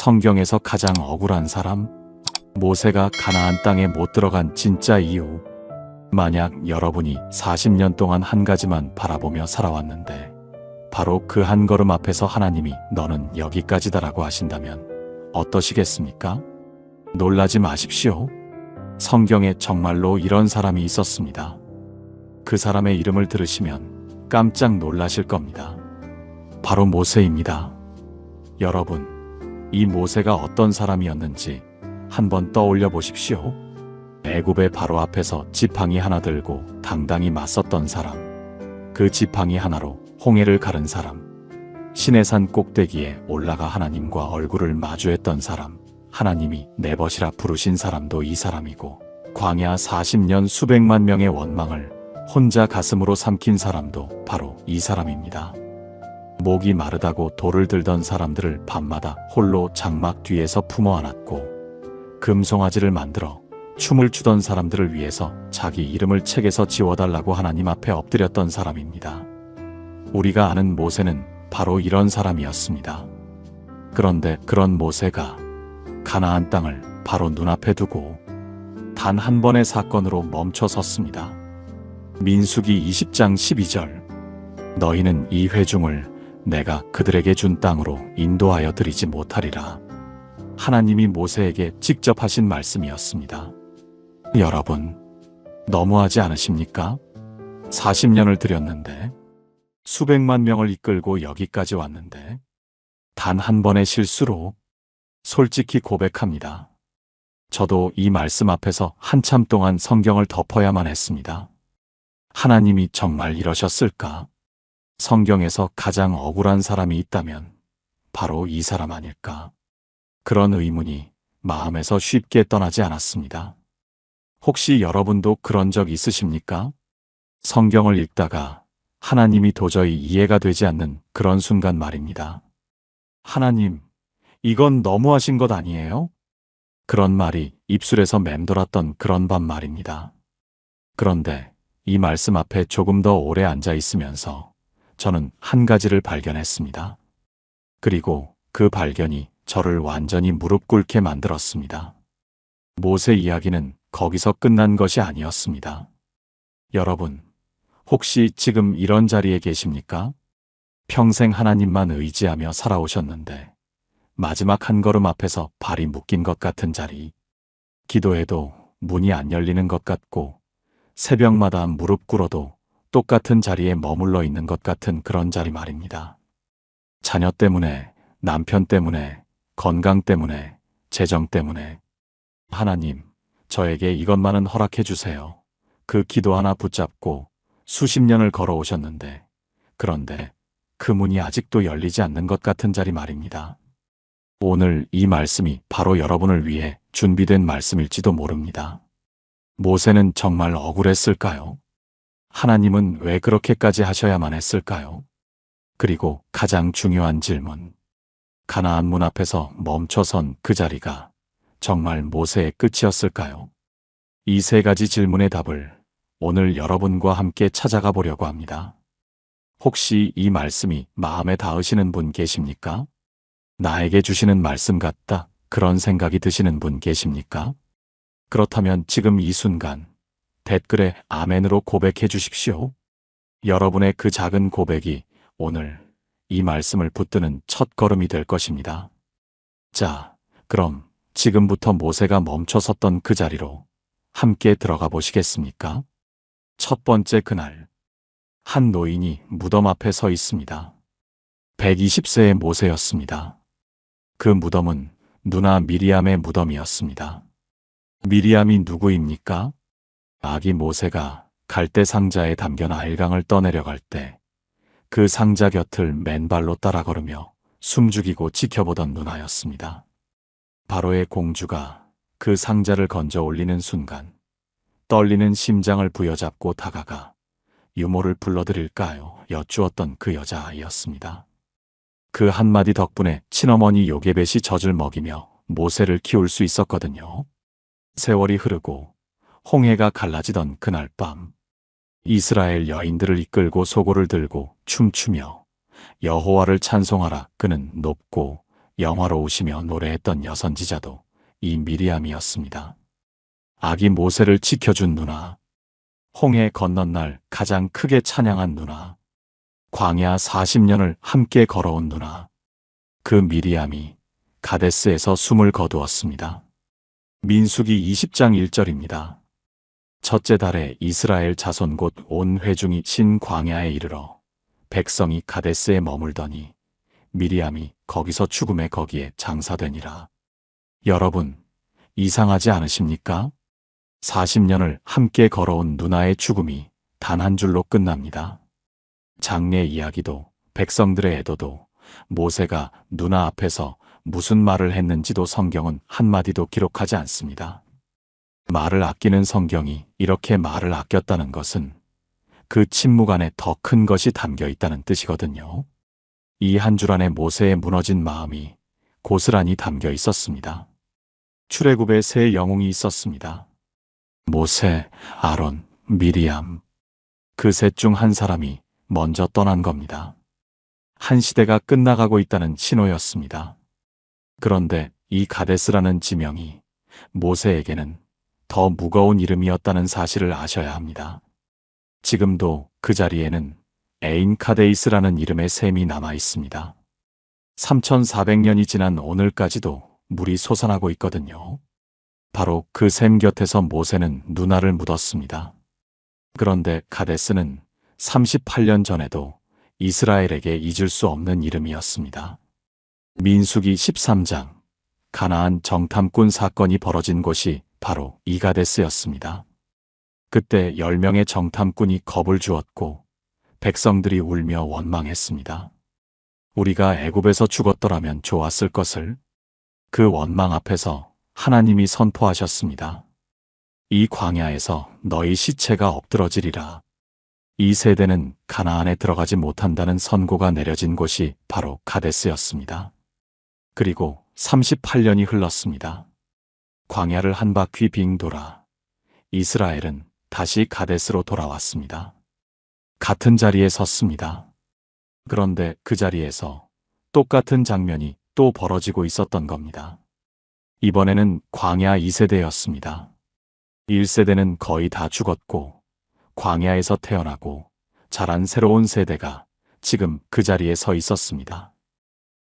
성경에서 가장 억울한 사람? 모세가 가나안 땅에 못 들어간 진짜 이유. 만약 여러분이 40년 동안 한 가지만 바라보며 살아왔는데 바로 그 한 걸음 앞에서 하나님이 너는 여기까지다라고 하신다면 어떠시겠습니까? 놀라지 마십시오. 성경에 정말로 이런 사람이 있었습니다. 그 사람의 이름을 들으시면 깜짝 놀라실 겁니다. 바로 모세입니다. 여러분, 이 모세가 어떤 사람이었는지 한번 떠올려 보십시오. 애굽의 바로 앞에서 지팡이 하나 들고 당당히 맞섰던 사람, 그 지팡이 하나로 홍해를 가른 사람, 시내산 꼭대기에 올라가 하나님과 얼굴을 마주했던 사람, 하나님이 내벗이라 부르신 사람도 이 사람이고, 광야 40년 수백만 명의 원망을 혼자 가슴으로 삼킨 사람도 바로 이 사람입니다. 목이 마르다고 돌을 들던 사람들을 밤마다 홀로 장막 뒤에서 품어 안았고, 금송아지를 만들어 춤을 추던 사람들을 위해서 자기 이름을 책에서 지워달라고 하나님 앞에 엎드렸던 사람입니다. 우리가 아는 모세는 바로 이런 사람이었습니다. 그런데 그런 모세가 가나안 땅을 바로 눈앞에 두고 단 한 번의 사건으로 멈춰 섰습니다. 민수기 20장 12절. 너희는 이 회중을 내가 그들에게 준 땅으로 인도하여 드리지 못하리라. 하나님이 모세에게 직접 하신 말씀이었습니다. 여러분, 너무하지 않으십니까? 40년을 들였는데, 수백만 명을 이끌고 여기까지 왔는데, 단 한 번의 실수로 솔직히 고백합니다. 저도 이 말씀 앞에서 한참 동안 성경을 덮어야만 했습니다. 하나님이 정말 이러셨을까? 성경에서 가장 억울한 사람이 있다면 바로 이 사람 아닐까? 그런 의문이 마음에서 쉽게 떠나지 않았습니다. 혹시 여러분도 그런 적 있으십니까? 성경을 읽다가 하나님이 도저히 이해가 되지 않는 그런 순간 말입니다. 하나님, 이건 너무하신 것 아니에요? 그런 말이 입술에서 맴돌았던 그런 밤 말입니다. 그런데 이 말씀 앞에 조금 더 오래 앉아 있으면서 저는 한 가지를 발견했습니다. 그리고 그 발견이 저를 완전히 무릎 꿇게 만들었습니다. 모세 이야기는 거기서 끝난 것이 아니었습니다. 여러분, 혹시 지금 이런 자리에 계십니까? 평생 하나님만 의지하며 살아오셨는데 마지막 한 걸음 앞에서 발이 묶인 것 같은 자리, 기도해도 문이 안 열리는 것 같고 새벽마다 무릎 꿇어도 똑같은 자리에 머물러 있는 것 같은 그런 자리 말입니다. 자녀 때문에, 남편 때문에, 건강 때문에, 재정 때문에 하나님, 저에게 이것만은 허락해 주세요. 그 기도 하나 붙잡고 수십 년을 걸어오셨는데, 그런데 그 문이 아직도 열리지 않는 것 같은 자리 말입니다. 오늘 이 말씀이 바로 여러분을 위해 준비된 말씀일지도 모릅니다. 모세는 정말 억울했을까요? 하나님은 왜 그렇게까지 하셔야만 했을까요? 그리고 가장 중요한 질문. 가나안 문 앞에서 멈춰선 그 자리가 정말 모세의 끝이었을까요? 이 세 가지 질문의 답을 오늘 여러분과 함께 찾아가 보려고 합니다. 혹시 이 말씀이 마음에 닿으시는 분 계십니까? 나에게 주시는 말씀 같다, 그런 생각이 드시는 분 계십니까? 그렇다면 지금 이 순간 댓글에 아멘으로 고백해 주십시오. 여러분의 그 작은 고백이 오늘 이 말씀을 붙드는 첫 걸음이 될 것입니다. 자, 그럼 지금부터 모세가 멈춰 섰던 그 자리로 함께 들어가 보시겠습니까? 첫 번째 그날, 한 노인이 무덤 앞에 서 있습니다. 120세의 모세였습니다. 그 무덤은 누나 미리암의 무덤이었습니다. 미리암이 누구입니까? 아기 모세가 갈대 상자에 담겨 나일강을 떠내려갈 때 그 상자 곁을 맨발로 따라 걸으며 숨죽이고 지켜보던 누나였습니다. 바로의 공주가 그 상자를 건져 올리는 순간 떨리는 심장을 부여잡고 다가가 유모를 불러드릴까요? 여쭈었던 그 여자아이였습니다. 그 한마디 덕분에 친어머니 요게벳이 젖을 먹이며 모세를 키울 수 있었거든요. 세월이 흐르고 홍해가 갈라지던 그날 밤, 이스라엘 여인들을 이끌고 소고를 들고 춤추며 여호와를 찬송하라, 그는 높고 영화로우시며 노래했던 여선지자도 이 미리암이었습니다. 아기 모세를 지켜준 누나, 홍해 건넌 날 가장 크게 찬양한 누나, 광야 40년을 함께 걸어온 누나, 그 미리암이 가데스에서 숨을 거두었습니다. 민수기 20장 1절입니다. 첫째 달에 이스라엘 자손 곧 온 회중이 신 광야에 이르러 백성이 가데스에 머물더니 미리암이 거기서 죽음에 거기에 장사되니라. 여러분, 이상하지 않으십니까? 40년을 함께 걸어온 누나의 죽음이 단 한 줄로 끝납니다. 장례 이야기도 백성들의 애도도 모세가 누나 앞에서 무슨 말을 했는지도 성경은 한마디도 기록하지 않습니다. 말을 아끼는 성경이 이렇게 말을 아꼈다는 것은 그 침묵 안에 더 큰 것이 담겨 있다는 뜻이거든요. 이 한 줄 안에 모세의 무너진 마음이 고스란히 담겨 있었습니다. 출애굽에 세 영웅이 있었습니다. 모세, 아론, 미리암. 그 셋 중 한 사람이 먼저 떠난 겁니다. 한 시대가 끝나가고 있다는 신호였습니다. 그런데 이 가데스라는 지명이 모세에게는 더 무거운 이름이었다는 사실을 아셔야 합니다. 지금도 그 자리에는 에인 카데이스라는 이름의 샘이 남아 있습니다. 3400년이 지난 오늘까지도 물이 솟아나고 있거든요. 바로 그 샘 곁에서 모세는 누나를 묻었습니다. 그런데 가데스는 38년 전에도 이스라엘에게 잊을 수 없는 이름이었습니다. 민수기 13장, 가나안 정탐꾼 사건이 벌어진 곳이 바로 이 가데스였습니다. 그때 10명의 정탐꾼이 겁을 주었고 백성들이 울며 원망했습니다. 우리가 애굽에서 죽었더라면 좋았을 것을. 그 원망 앞에서 하나님이 선포하셨습니다. 이 광야에서 너희 시체가 엎드러지리라. 이 세대는 가나안에 들어가지 못한다는 선고가 내려진 곳이 바로 가데스였습니다. 그리고 38년이 흘렀습니다. 광야를 한 바퀴 빙 돌아 이스라엘은 다시 가데스로 돌아왔습니다. 같은 자리에 섰습니다. 그런데 그 자리에서 똑같은 장면이 또 벌어지고 있었던 겁니다. 이번에는 광야 2세대였습니다. 1세대는 거의 다 죽었고 광야에서 태어나고 자란 새로운 세대가 지금 그 자리에 서 있었습니다.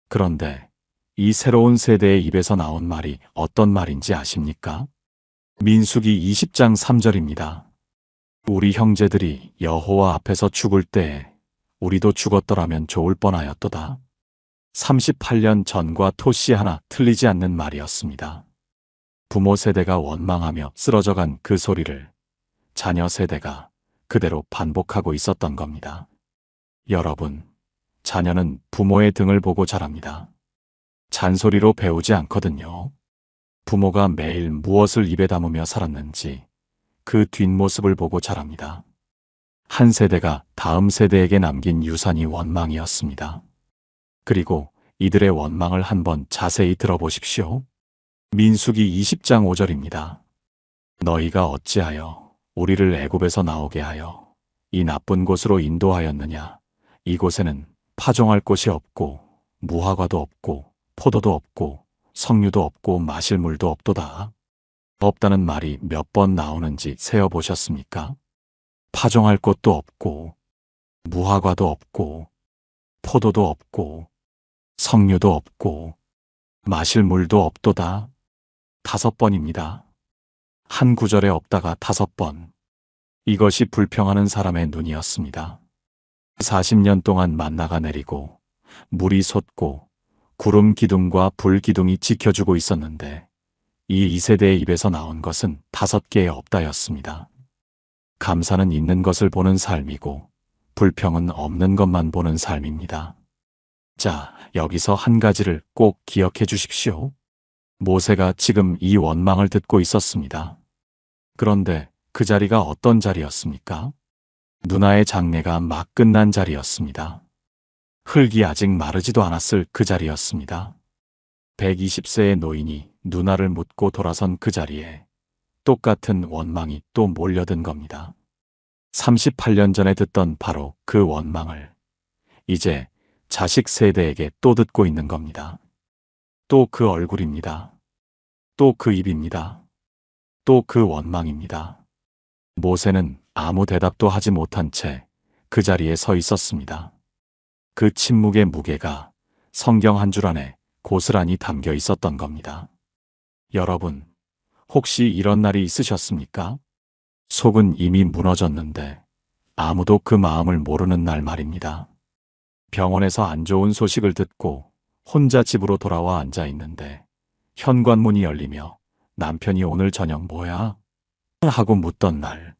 그런데 이 새로운 세대의 입에서 나온 말이 어떤 말인지 아십니까? 민수기 20장 3절입니다. 우리 형제들이 여호와 앞에서 죽을 때에 우리도 죽었더라면 좋을 뻔하였도다. 38년 전과 토씨 하나 틀리지 않는 말이었습니다. 부모 세대가 원망하며 쓰러져간 그 소리를 자녀 세대가 그대로 반복하고 있었던 겁니다. 여러분, 자녀는 부모의 등을 보고 자랍니다. 잔소리로 배우지 않거든요. 부모가 매일 무엇을 입에 담으며 살았는지 그 뒷모습을 보고 자랍니다. 한 세대가 다음 세대에게 남긴 유산이 원망이었습니다. 그리고 이들의 원망을 한번 자세히 들어보십시오. 민수기 20장 5절입니다. 너희가 어찌하여 우리를 애굽에서 나오게 하여 이 나쁜 곳으로 인도하였느냐. 이곳에는 파종할 곳이 없고 무화과도 없고 포도도 없고 석류도 없고 마실 물도 없도다. 없다는 말이 몇 번 나오는지 세어보셨습니까? 파종할 곳도 없고 무화과도 없고 포도도 없고 석류도 없고 마실 물도 없도다. 5번입니다. 한 구절에 없다가 5번. 이것이 불평하는 사람의 눈이었습니다. 40년 동안 만나가 내리고 물이 솟고 구름 기둥과 불 기둥이 지켜주고 있었는데 이 2세대의 입에서 나온 것은 5개의 없다였습니다. 감사는 있는 것을 보는 삶이고 불평은 없는 것만 보는 삶입니다. 자, 여기서 한 가지를 꼭 기억해 주십시오. 모세가 지금 이 원망을 듣고 있었습니다. 그런데 그 자리가 어떤 자리였습니까? 누나의 장례가 막 끝난 자리였습니다. 흙이 아직 마르지도 않았을 그 자리였습니다. 120세의 노인이 누나를 묻고 돌아선 그 자리에 똑같은 원망이 또 몰려든 겁니다. 38년 전에 듣던 바로 그 원망을 이제 자식 세대에게 또 듣고 있는 겁니다. 또 그 얼굴입니다. 또 그 입입니다. 또 그 원망입니다. 모세는 아무 대답도 하지 못한 채 그 자리에 서 있었습니다. 그 침묵의 무게가 성경 한 줄 안에 고스란히 담겨 있었던 겁니다. 여러분, 혹시 이런 날이 있으셨습니까? 속은 이미 무너졌는데 아무도 그 마음을 모르는 날 말입니다. 병원에서 안 좋은 소식을 듣고 혼자 집으로 돌아와 앉아 있는데 현관문이 열리며 남편이 오늘 저녁 뭐야? 하고 묻던 날.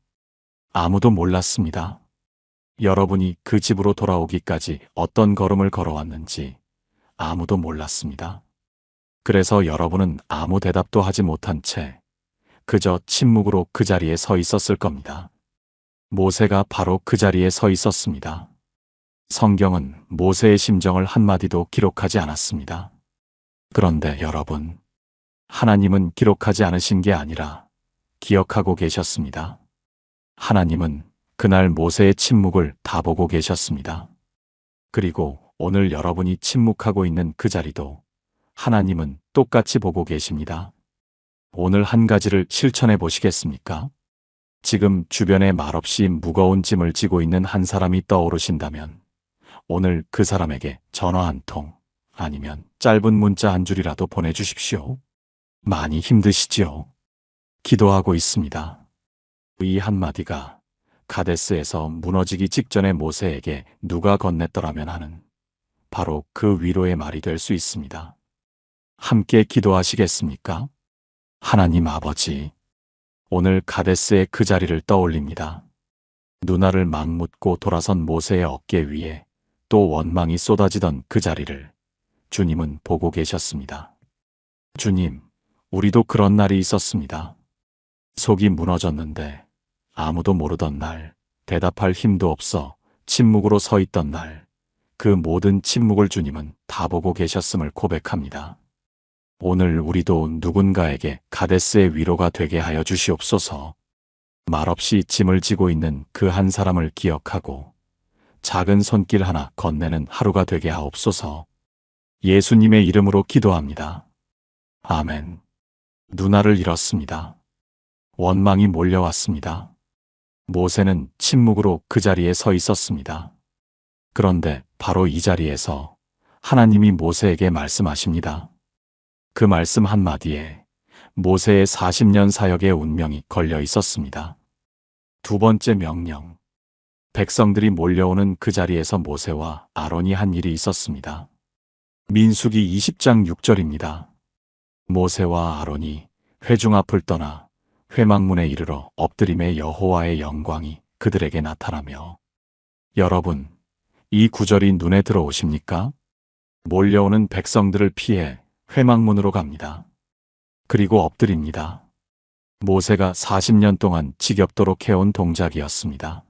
아무도 몰랐습니다. 여러분이 그 집으로 돌아오기까지 어떤 걸음을 걸어왔는지 아무도 몰랐습니다. 그래서 여러분은 아무 대답도 하지 못한 채 그저 침묵으로 그 자리에 서 있었을 겁니다. 모세가 바로 그 자리에 서 있었습니다. 성경은 모세의 심정을 한마디도 기록하지 않았습니다. 그런데 여러분, 하나님은 기록하지 않으신 게 아니라 기억하고 계셨습니다. 하나님은 그날 모세의 침묵을 다 보고 계셨습니다. 그리고 오늘 여러분이 침묵하고 있는 그 자리도 하나님은 똑같이 보고 계십니다. 오늘 한 가지를 실천해 보시겠습니까? 지금 주변에 말없이 무거운 짐을 지고 있는 한 사람이 떠오르신다면 오늘 그 사람에게 전화 한 통 아니면 짧은 문자 한 줄이라도 보내주십시오. 많이 힘드시지요? 기도하고 있습니다. 이 한마디가 가데스에서 무너지기 직전의 모세에게 누가 건넸더라면 하는 바로 그 위로의 말이 될 수 있습니다. 함께 기도하시겠습니까? 하나님 아버지, 오늘 가데스의 그 자리를 떠올립니다. 누나를 막 묻고 돌아선 모세의 어깨 위에 또 원망이 쏟아지던 그 자리를 주님은 보고 계셨습니다. 주님, 우리도 그런 날이 있었습니다. 속이 무너졌는데 아무도 모르던 날, 대답할 힘도 없어 침묵으로 서 있던 날, 그 모든 침묵을 주님은 다 보고 계셨음을 고백합니다. 오늘 우리도 누군가에게 가데스의 위로가 되게 하여 주시옵소서. 말없이 짐을 지고 있는 그 한 사람을 기억하고 작은 손길 하나 건네는 하루가 되게 하옵소서. 예수님의 이름으로 기도합니다. 아멘. 누나를 잃었습니다. 원망이 몰려왔습니다. 모세는 침묵으로 그 자리에 서 있었습니다. 그런데 바로 이 자리에서 하나님이 모세에게 말씀하십니다. 그 말씀 한마디에 모세의 40년 사역의 운명이 걸려 있었습니다. 두 번째 명령. 백성들이 몰려오는 그 자리에서 모세와 아론이 한 일이 있었습니다. 민수기 20장 6절입니다. 모세와 아론이 회중 앞을 떠나 회막문에 이르러 엎드림에 여호와의 영광이 그들에게 나타나며. 여러분, 이 구절이 눈에 들어오십니까? 몰려오는 백성들을 피해 회막문으로 갑니다. 그리고 엎드립니다. 모세가 40년 동안 지겹도록 해온 동작이었습니다.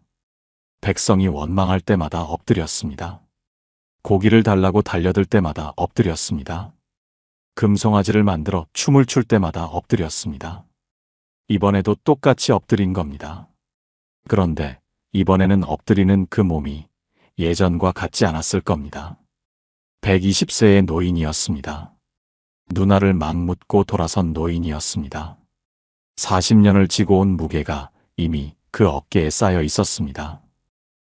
백성이 원망할 때마다 엎드렸습니다. 고기를 달라고 달려들 때마다 엎드렸습니다. 금송아지를 만들어 춤을 출 때마다 엎드렸습니다. 이번에도 똑같이 엎드린 겁니다. 그런데 이번에는 엎드리는 그 몸이 예전과 같지 않았을 겁니다. 120세의 노인이었습니다. 누나를 막 묻고 돌아선 노인이었습니다. 40년을 지고 온 무게가 이미 그 어깨에 쌓여 있었습니다.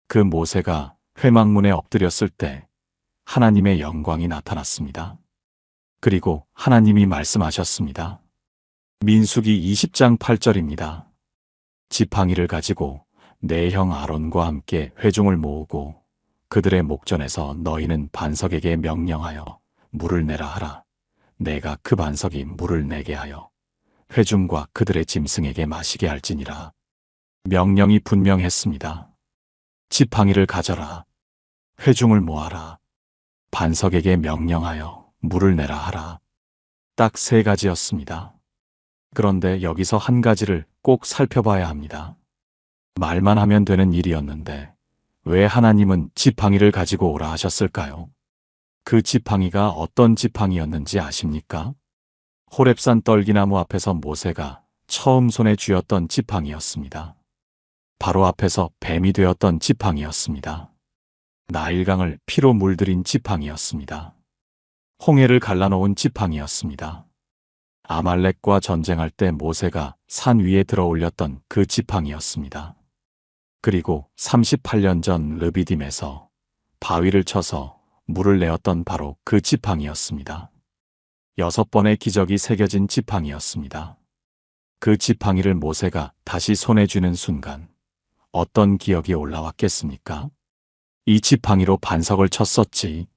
그 모세가 회막문에 엎드렸을 때 하나님의 영광이 나타났습니다. 그리고 하나님이 말씀하셨습니다. 민수기 20장 8절입니다. 지팡이를 가지고 내 형 아론과 함께 회중을 모으고 그들의 목전에서 너희는 반석에게 명령하여 물을 내라 하라. 내가 그 반석이 물을 내게 하여 회중과 그들의 짐승에게 마시게 할지니라. 명령이 분명했습니다. 지팡이를 가져라. 회중을 모아라. 반석에게 명령하여 물을 내라 하라. 딱 3가지였습니다. 그런데 여기서 한 가지를 꼭 살펴봐야 합니다. 말만 하면 되는 일이었는데 왜 하나님은 지팡이를 가지고 오라 하셨을까요? 그 지팡이가 어떤 지팡이였는지 아십니까? 호렙산 떨기나무 앞에서 모세가 처음 손에 쥐었던 지팡이였습니다. 바로 앞에서 뱀이 되었던 지팡이였습니다. 나일강을 피로 물들인 지팡이였습니다. 홍해를 갈라놓은 지팡이였습니다. 아말렉과 전쟁할 때 모세가 산 위에 들어 올렸던 그 지팡이였습니다. 그리고 38년 전 르비딤에서 바위를 쳐서 물을 내었던 바로 그 지팡이였습니다. 6번의 기적이 새겨진 지팡이였습니다. 그 지팡이를 모세가 다시 손에 쥐는 순간 어떤 기억이 올라왔겠습니까? 이 지팡이로 반석을 쳤었지.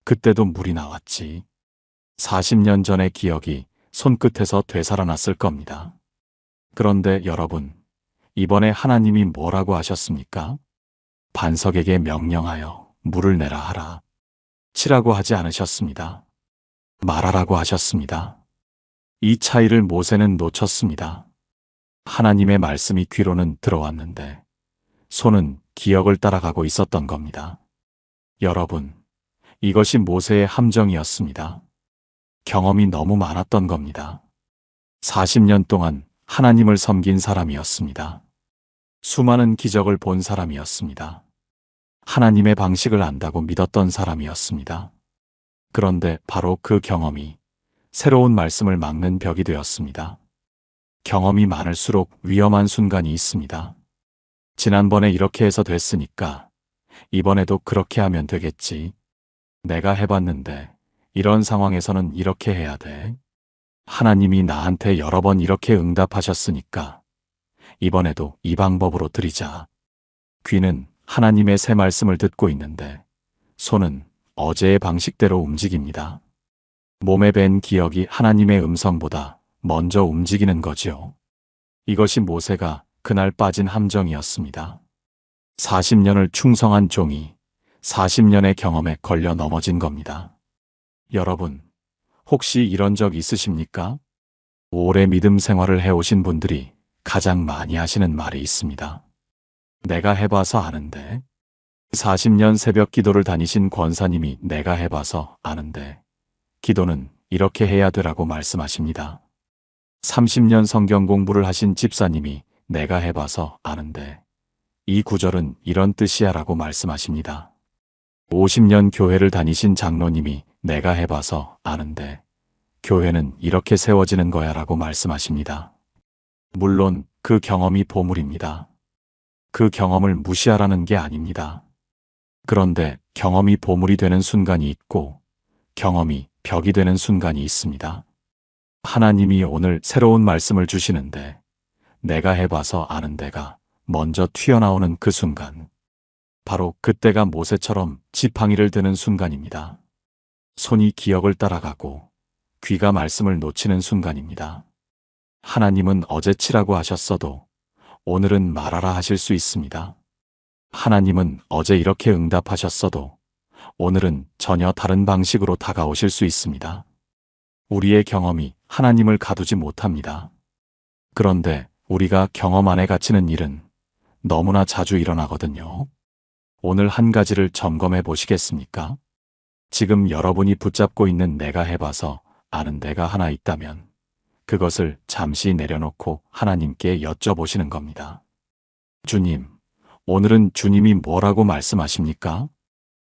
그때도 물이 나왔지. 40년 전의 기억이 손끝에서 되살아났을 겁니다. 그런데 여러분, 이번에 하나님이 뭐라고 하셨습니까? 반석에게 명령하여 물을 내라 하라. 치라고 하지 않으셨습니다. 말하라고 하셨습니다. 이 차이를 모세는 놓쳤습니다. 하나님의 말씀이 귀로는 들어왔는데 손은 기억을 따라가고 있었던 겁니다. 여러분, 이것이 모세의 함정이었습니다. 경험이 너무 많았던 겁니다. 40년 동안 하나님을 섬긴 사람이었습니다. 수많은 기적을 본 사람이었습니다. 하나님의 방식을 안다고 믿었던 사람이었습니다. 그런데 바로 그 경험이 새로운 말씀을 막는 벽이 되었습니다. 경험이 많을수록 위험한 순간이 있습니다. 지난번에 이렇게 해서 됐으니까 이번에도 그렇게 하면 되겠지. 내가 해봤는데 이런 상황에서는 이렇게 해야 돼. 하나님이 나한테 여러 번 이렇게 응답하셨으니까 이번에도 이 방법으로 드리자. 귀는 하나님의 새 말씀을 듣고 있는데 손은 어제의 방식대로 움직입니다. 몸에 밴 기억이 하나님의 음성보다 먼저 움직이는 거지요. 이것이 모세가 그날 빠진 함정이었습니다. 40년을 충성한 종이 40년의 경험에 걸려 넘어진 겁니다. 여러분, 혹시 이런 적 있으십니까? 오래 믿음 생활을 해오신 분들이 가장 많이 하시는 말이 있습니다. 내가 해봐서 아는데. 40년 새벽 기도를 다니신 권사님이 내가 해봐서 아는데 기도는 이렇게 해야 되라고 말씀하십니다. 30년 성경 공부를 하신 집사님이 내가 해봐서 아는데 이 구절은 이런 뜻이야 라고 말씀하십니다. 50년 교회를 다니신 장로님이 내가 해봐서 아는데 교회는 이렇게 세워지는 거야 라고 말씀하십니다. 물론 그 경험이 보물입니다. 그 경험을 무시하라는 게 아닙니다. 그런데 경험이 보물이 되는 순간이 있고 경험이 벽이 되는 순간이 있습니다. 하나님이 오늘 새로운 말씀을 주시는데 내가 해봐서 아는 데가 먼저 튀어나오는 그 순간, 바로 그때가 모세처럼 지팡이를 드는 순간입니다. 손이 기억을 따라가고 귀가 말씀을 놓치는 순간입니다. 하나님은 어제 치라고 하셨어도 오늘은 말하라 하실 수 있습니다. 하나님은 어제 이렇게 응답하셨어도 오늘은 전혀 다른 방식으로 다가오실 수 있습니다. 우리의 경험이 하나님을 가두지 못합니다. 그런데 우리가 경험 안에 갇히는 일은 너무나 자주 일어나거든요. 오늘 한 가지를 점검해 보시겠습니까? 지금 여러분이 붙잡고 있는 내가 해봐서 아는 데가 하나 있다면 그것을 잠시 내려놓고 하나님께 여쭤보시는 겁니다. 주님, 오늘은 주님이 뭐라고 말씀하십니까?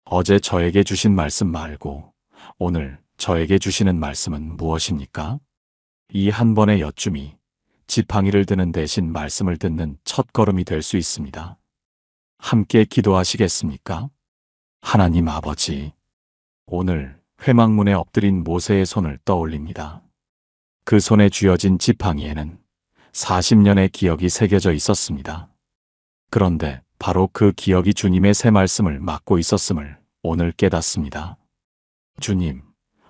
어제 저에게 주신 말씀 말고 오늘 저에게 주시는 말씀은 무엇입니까? 이 한 번의 여쭌이 지팡이를 드는 대신 말씀을 듣는 첫걸음이 될 수 있습니다. 함께 기도하시겠습니까? 하나님 아버지, 오늘 회막문에 엎드린 모세의 손을 떠올립니다. 그 손에 쥐어진 지팡이에는 40년의 기억이 새겨져 있었습니다. 그런데 바로 그 기억이 주님의 새 말씀을 막고 있었음을 오늘 깨닫습니다. 주님,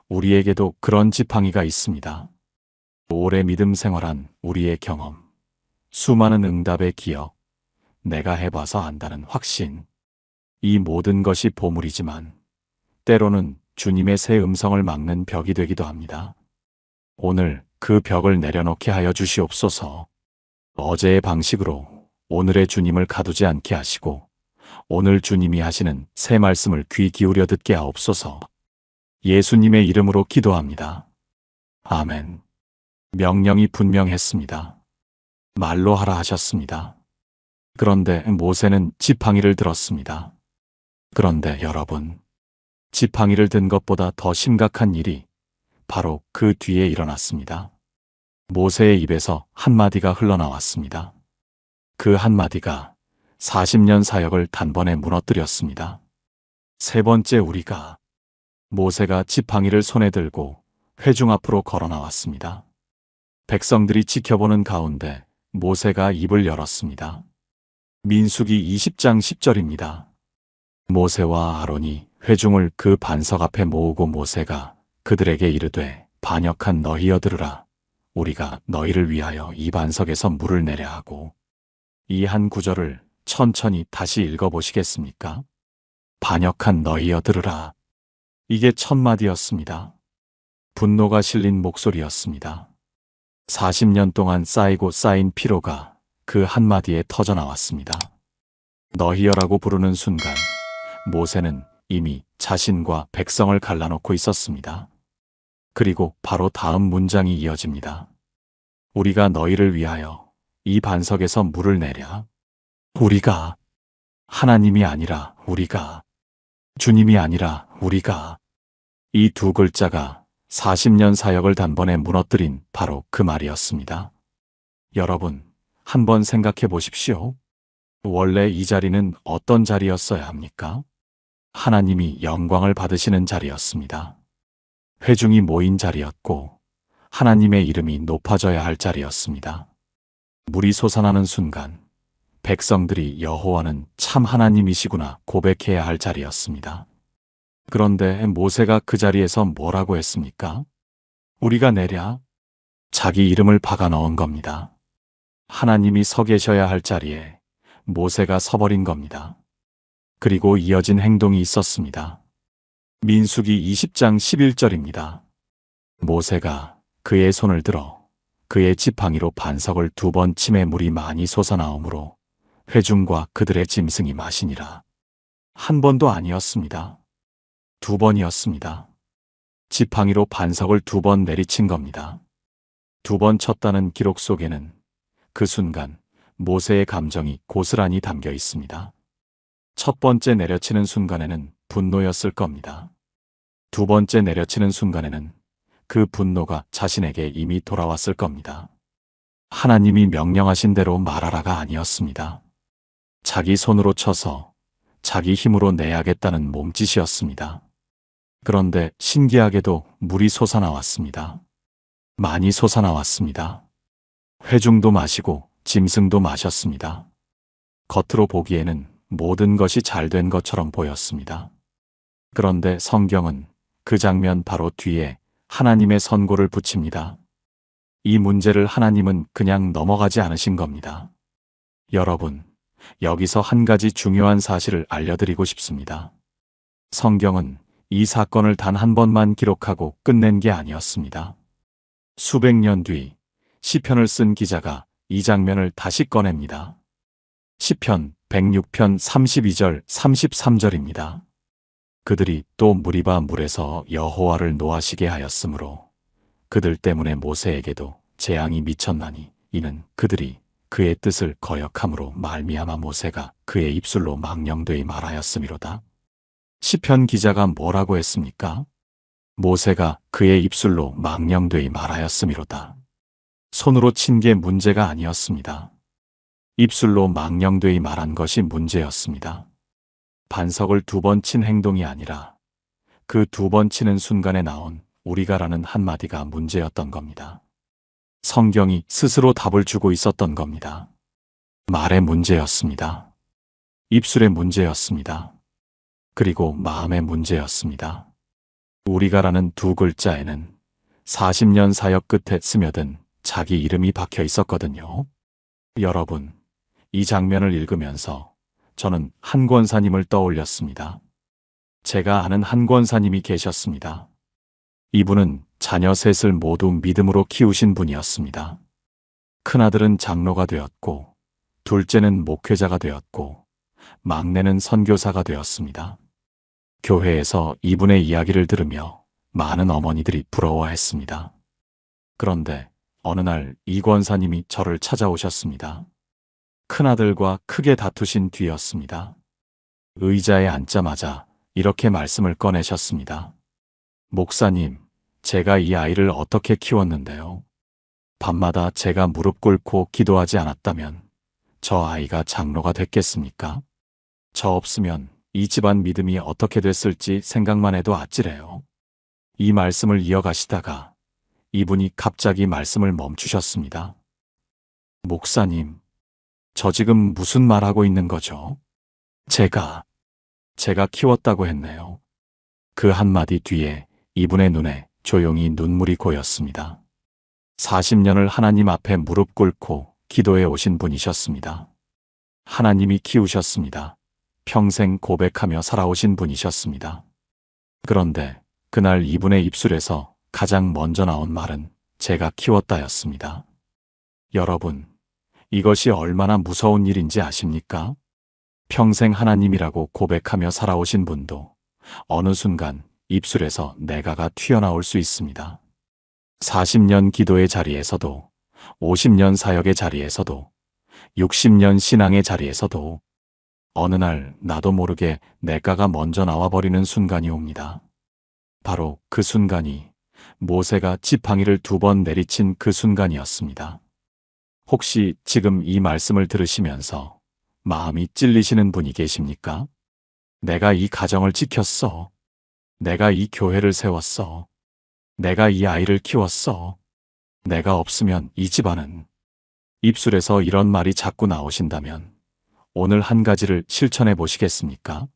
우리에게도 그런 지팡이가 있습니다. 오래 믿음 생활한 우리의 경험, 수많은 응답의 기억, 내가 해봐서 안다는 확신, 이 모든 것이 보물이지만 때로는 주님의 새 음성을 막는 벽이 되기도 합니다. 오늘 그 벽을 내려놓게 하여 주시옵소서. 어제의 방식으로 오늘의 주님을 가두지 않게 하시고 오늘 주님이 하시는 새 말씀을 귀 기울여 듣게 하옵소서. 예수님의 이름으로 기도합니다. 아멘. 명령이 분명했습니다. 말로 하라 하셨습니다. 그런데 모세는 지팡이를 들었습니다. 그런데 여러분, 지팡이를 든 것보다 더 심각한 일이 바로 그 뒤에 일어났습니다. 모세의 입에서 한마디가 흘러나왔습니다. 그 한마디가 40년 사역을 단번에 무너뜨렸습니다. 세 번째 우리가 모세가 지팡이를 손에 들고 회중 앞으로 걸어 나왔습니다. 백성들이 지켜보는 가운데 모세가 입을 열었습니다. 민수기 20장 10절입니다. 모세와 아론이 회중을 그 반석 앞에 모으고 모세가 그들에게 이르되 반역한 너희여 들으라. 우리가 너희를 위하여 이 반석에서 물을 내려 하고. 이 한 구절을 천천히 다시 읽어보시겠습니까? 반역한 너희여 들으라. 이게 첫 마디였습니다. 분노가 실린 목소리였습니다. 40년 동안 쌓이고 쌓인 피로가 그 한마디에 터져나왔습니다. 너희여라고 부르는 순간 모세는 이미 자신과 백성을 갈라놓고 있었습니다. 그리고 바로 다음 문장이 이어집니다. 우리가 너희를 위하여 이 반석에서 물을 내랴. 우리가 하나님이 아니라 우리가 주님이 아니라 우리가 이 두 글자가 40년 사역을 단번에 무너뜨린 바로 그 말이었습니다. 여러분, 한번 생각해 보십시오. 원래 이 자리는 어떤 자리였어야 합니까? 하나님이 영광을 받으시는 자리였습니다. 회중이 모인 자리였고 하나님의 이름이 높아져야 할 자리였습니다. 물이 솟아나는 순간 백성들이 여호와는 참 하나님이시구나 고백해야 할 자리였습니다. 그런데 모세가 그 자리에서 뭐라고 했습니까? 우리가 내랴. 자기 이름을 박아 넣은 겁니다. 하나님이 서 계셔야 할 자리에 모세가 서버린 겁니다. 그리고 이어진 행동이 있었습니다. 민수기 20장 11절입니다. 모세가 그의 손을 들어 그의 지팡이로 반석을 2번 치매 물이 많이 솟아나오므로 회중과 그들의 짐승이 마시니라. 한 번도 아니었습니다. 2번이었습니다. 지팡이로 반석을 2번 내리친 겁니다. 2번 쳤다는 기록 속에는 그 순간 모세의 감정이 고스란히 담겨 있습니다. 첫 번째 내려치는 순간에는 분노였을 겁니다. 2번째 내려치는 순간에는 그 분노가 자신에게 이미 돌아왔을 겁니다. 하나님이 명령하신 대로 말하라가 아니었습니다. 자기 손으로 쳐서 자기 힘으로 내야겠다는 몸짓이었습니다. 그런데 신기하게도 물이 솟아나왔습니다. 많이 솟아나왔습니다. 회중도 마시고 짐승도 마셨습니다. 겉으로 보기에는 모든 것이 잘 된 것처럼 보였습니다. 그런데 성경은 그 장면 바로 뒤에 하나님의 선고를 붙입니다. 이 문제를 하나님은 그냥 넘어가지 않으신 겁니다. 여러분, 여기서 한 가지 중요한 사실을 알려드리고 싶습니다. 성경은 이 사건을 단 한 번만 기록하고 끝낸 게 아니었습니다. 수백 년 뒤 시편을 쓴 기자가 이 장면을 다시 꺼냅니다. 시편 106편 32절 33절입니다. 그들이 또 무리바 물에서 여호와를 노하시게 하였으므로 그들 때문에 모세에게도 재앙이 미쳤나니 이는 그들이 그의 뜻을 거역함으로 말미암아 모세가 그의 입술로 망령되이 말하였음이로다. 시편 기자가 뭐라고 했습니까? 모세가 그의 입술로 망령되이 말하였음이로다. 손으로 친 게 문제가 아니었습니다. 입술로 망령되이 말한 것이 문제였습니다. 반석을 2번 친 행동이 아니라 그 2번 치는 순간에 나온 우리가라는 한마디가 문제였던 겁니다. 성경이 스스로 답을 주고 있었던 겁니다. 말의 문제였습니다. 입술의 문제였습니다. 그리고 마음의 문제였습니다. 우리가라는 2 글자에는 40년 사역 끝에 스며든 자기 이름이 박혀 있었거든요. 여러분, 이 장면을 읽으면서 저는 한 권사님을 떠올렸습니다. 제가 아는 한 권사님이 계셨습니다. 이분은 자녀 셋을 모두 믿음으로 키우신 분이었습니다. 큰아들은 장로가 되었고, 둘째는 목회자가 되었고, 막내는 선교사가 되었습니다. 교회에서 이분의 이야기를 들으며 많은 어머니들이 부러워했습니다. 그런데 어느 날 이 권사님이 저를 찾아오셨습니다. 큰아들과 크게 다투신 뒤였습니다. 의자에 앉자마자 이렇게 말씀을 꺼내셨습니다. 목사님, 제가 이 아이를 어떻게 키웠는데요? 밤마다 제가 무릎 꿇고 기도하지 않았다면 저 아이가 장로가 됐겠습니까? 저 없으면 이 집안 믿음이 어떻게 됐을지 생각만 해도 아찔해요. 이 말씀을 이어가시다가 이분이 갑자기 말씀을 멈추셨습니다. 목사님, 저 지금 무슨 말하고 있는 거죠? 제가 키웠다고 했네요. 그 한마디 뒤에 이분의 눈에 조용히 눈물이 고였습니다. 40년을 하나님 앞에 무릎 꿇고 기도해 오신 분이셨습니다. 하나님이 키우셨습니다. 평생 고백하며 살아오신 분이셨습니다. 그런데 그날 이분의 입술에서 가장 먼저 나온 말은 제가 키웠다였습니다. 여러분, 이것이 얼마나 무서운 일인지 아십니까? 평생 하나님이라고 고백하며 살아오신 분도 어느 순간 입술에서 내가가 튀어나올 수 있습니다. 40년 기도의 자리에서도, 50년 사역의 자리에서도, 60년 신앙의 자리에서도 어느 날 나도 모르게 내가가 먼저 나와버리는 순간이 옵니다. 바로 그 순간이 모세가 지팡이를 2번 내리친 그 순간이었습니다. 혹시 지금 이 말씀을 들으시면서 마음이 찔리시는 분이 계십니까? 내가 이 가정을 지켰어. 내가 이 교회를 세웠어. 내가 이 아이를 키웠어. 내가 없으면 이 집안은. 입술에서 이런 말이 자꾸 나오신다면 오늘 한 가지를 실천해 보시겠습니까?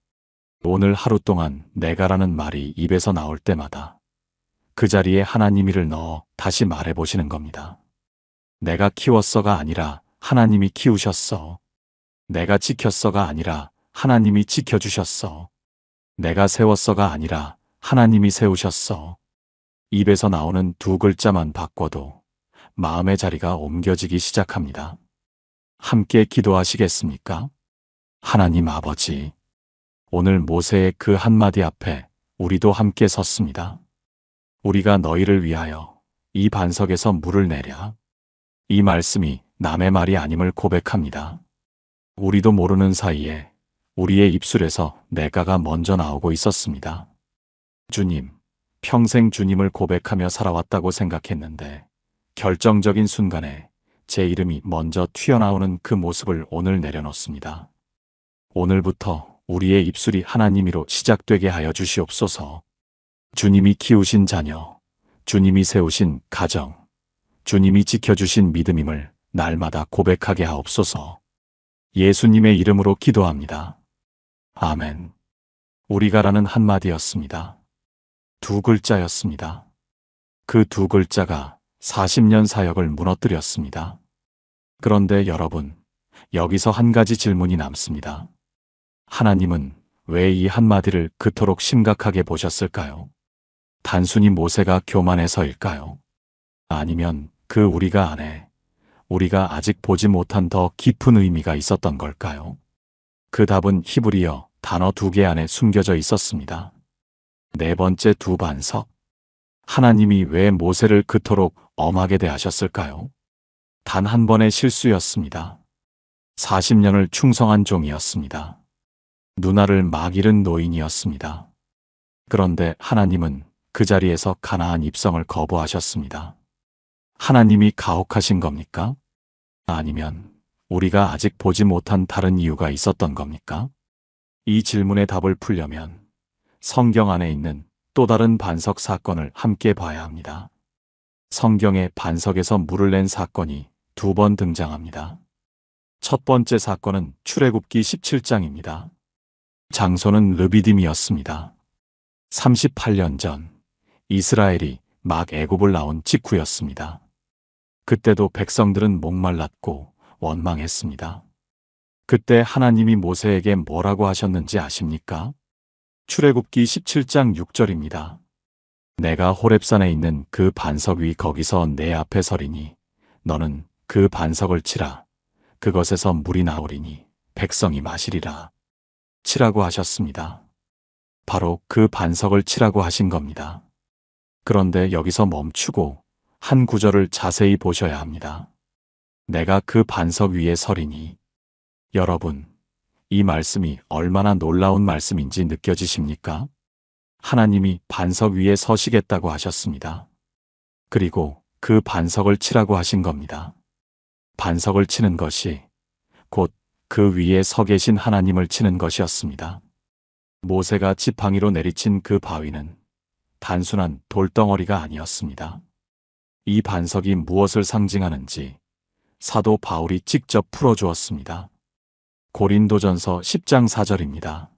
오늘 하루 동안 내가라는 말이 입에서 나올 때마다 그 자리에 하나님이를 넣어 다시 말해 보시는 겁니다. 내가 키웠어가 아니라 하나님이 키우셨어. 내가 지켰어가 아니라 하나님이 지켜주셨어. 내가 세웠어가 아니라 하나님이 세우셨어. 입에서 나오는 2글자만 바꿔도 마음의 자리가 옮겨지기 시작합니다. 함께 기도하시겠습니까? 하나님 아버지, 오늘 모세의 그 한마디 앞에 우리도 함께 섰습니다. 우리가 너희를 위하여 이 반석에서 물을 내랴. 이 말씀이 남의 말이 아님을 고백합니다. 우리도 모르는 사이에 우리의 입술에서 내가가 먼저 나오고 있었습니다. 주님, 평생 주님을 고백하며 살아왔다고 생각했는데 결정적인 순간에 제 이름이 먼저 튀어나오는 그 모습을 오늘 내려놓습니다. 오늘부터 우리의 입술이 하나님이로 시작되게 하여 주시옵소서. 주님이 키우신 자녀, 주님이 세우신 가정, 주님이 지켜주신 믿음임을 날마다 고백하게 하옵소서. 예수님의 이름으로 기도합니다. 아멘. 우리가라는 한마디였습니다. 2글자였습니다. 그 2글자가 40년 사역을 무너뜨렸습니다. 그런데 여러분, 여기서 한 가지 질문이 남습니다. 하나님은 왜 이 한마디를 그토록 심각하게 보셨을까요? 단순히 모세가 교만해서일까요? 아니면 그 우리가 안에 우리가 아직 보지 못한 더 깊은 의미가 있었던 걸까요? 그 답은 히브리어 단어 2개 안에 숨겨져 있었습니다. 4번째 2반석. 하나님이 왜 모세를 그토록 엄하게 대하셨을까요? 단 한 번의 실수였습니다. 40년을 충성한 종이었습니다. 누나를 막 잃은 노인이었습니다. 그런데 하나님은 그 자리에서 가나안 입성을 거부하셨습니다. 하나님이 가혹하신 겁니까? 아니면 우리가 아직 보지 못한 다른 이유가 있었던 겁니까? 이 질문의 답을 풀려면 성경 안에 있는 또 다른 반석 사건을 함께 봐야 합니다. 성경의 반석에서 물을 낸 사건이 2번 등장합니다. 첫 번째 사건은 출애굽기 17장입니다. 장소는 르비딤이었습니다. 38년 전 이스라엘이 막 애굽을 나온 직후였습니다. 그때도 백성들은 목말랐고 원망했습니다. 그때 하나님이 모세에게 뭐라고 하셨는지 아십니까? 출애굽기 17장 6절입니다. 내가 호렙산에 있는 그 반석 위 거기서 내 앞에 서리니 너는 그 반석을 치라. 그것에서 물이 나오리니 백성이 마시리라. 치라고 하셨습니다. 바로 그 반석을 치라고 하신 겁니다. 그런데 여기서 멈추고 한 구절을 자세히 보셔야 합니다. 내가 그 반석 위에 서리니. 여러분, 이 말씀이 얼마나 놀라운 말씀인지 느껴지십니까? 하나님이 반석 위에 서시겠다고 하셨습니다. 그리고 그 반석을 치라고 하신 겁니다. 반석을 치는 것이 곧 그 위에 서 계신 하나님을 치는 것이었습니다. 모세가 지팡이로 내리친 그 바위는 단순한 돌덩어리가 아니었습니다. 이 반석이 무엇을 상징하는지 사도 바울이 직접 풀어주었습니다. 고린도전서 10장 4절입니다.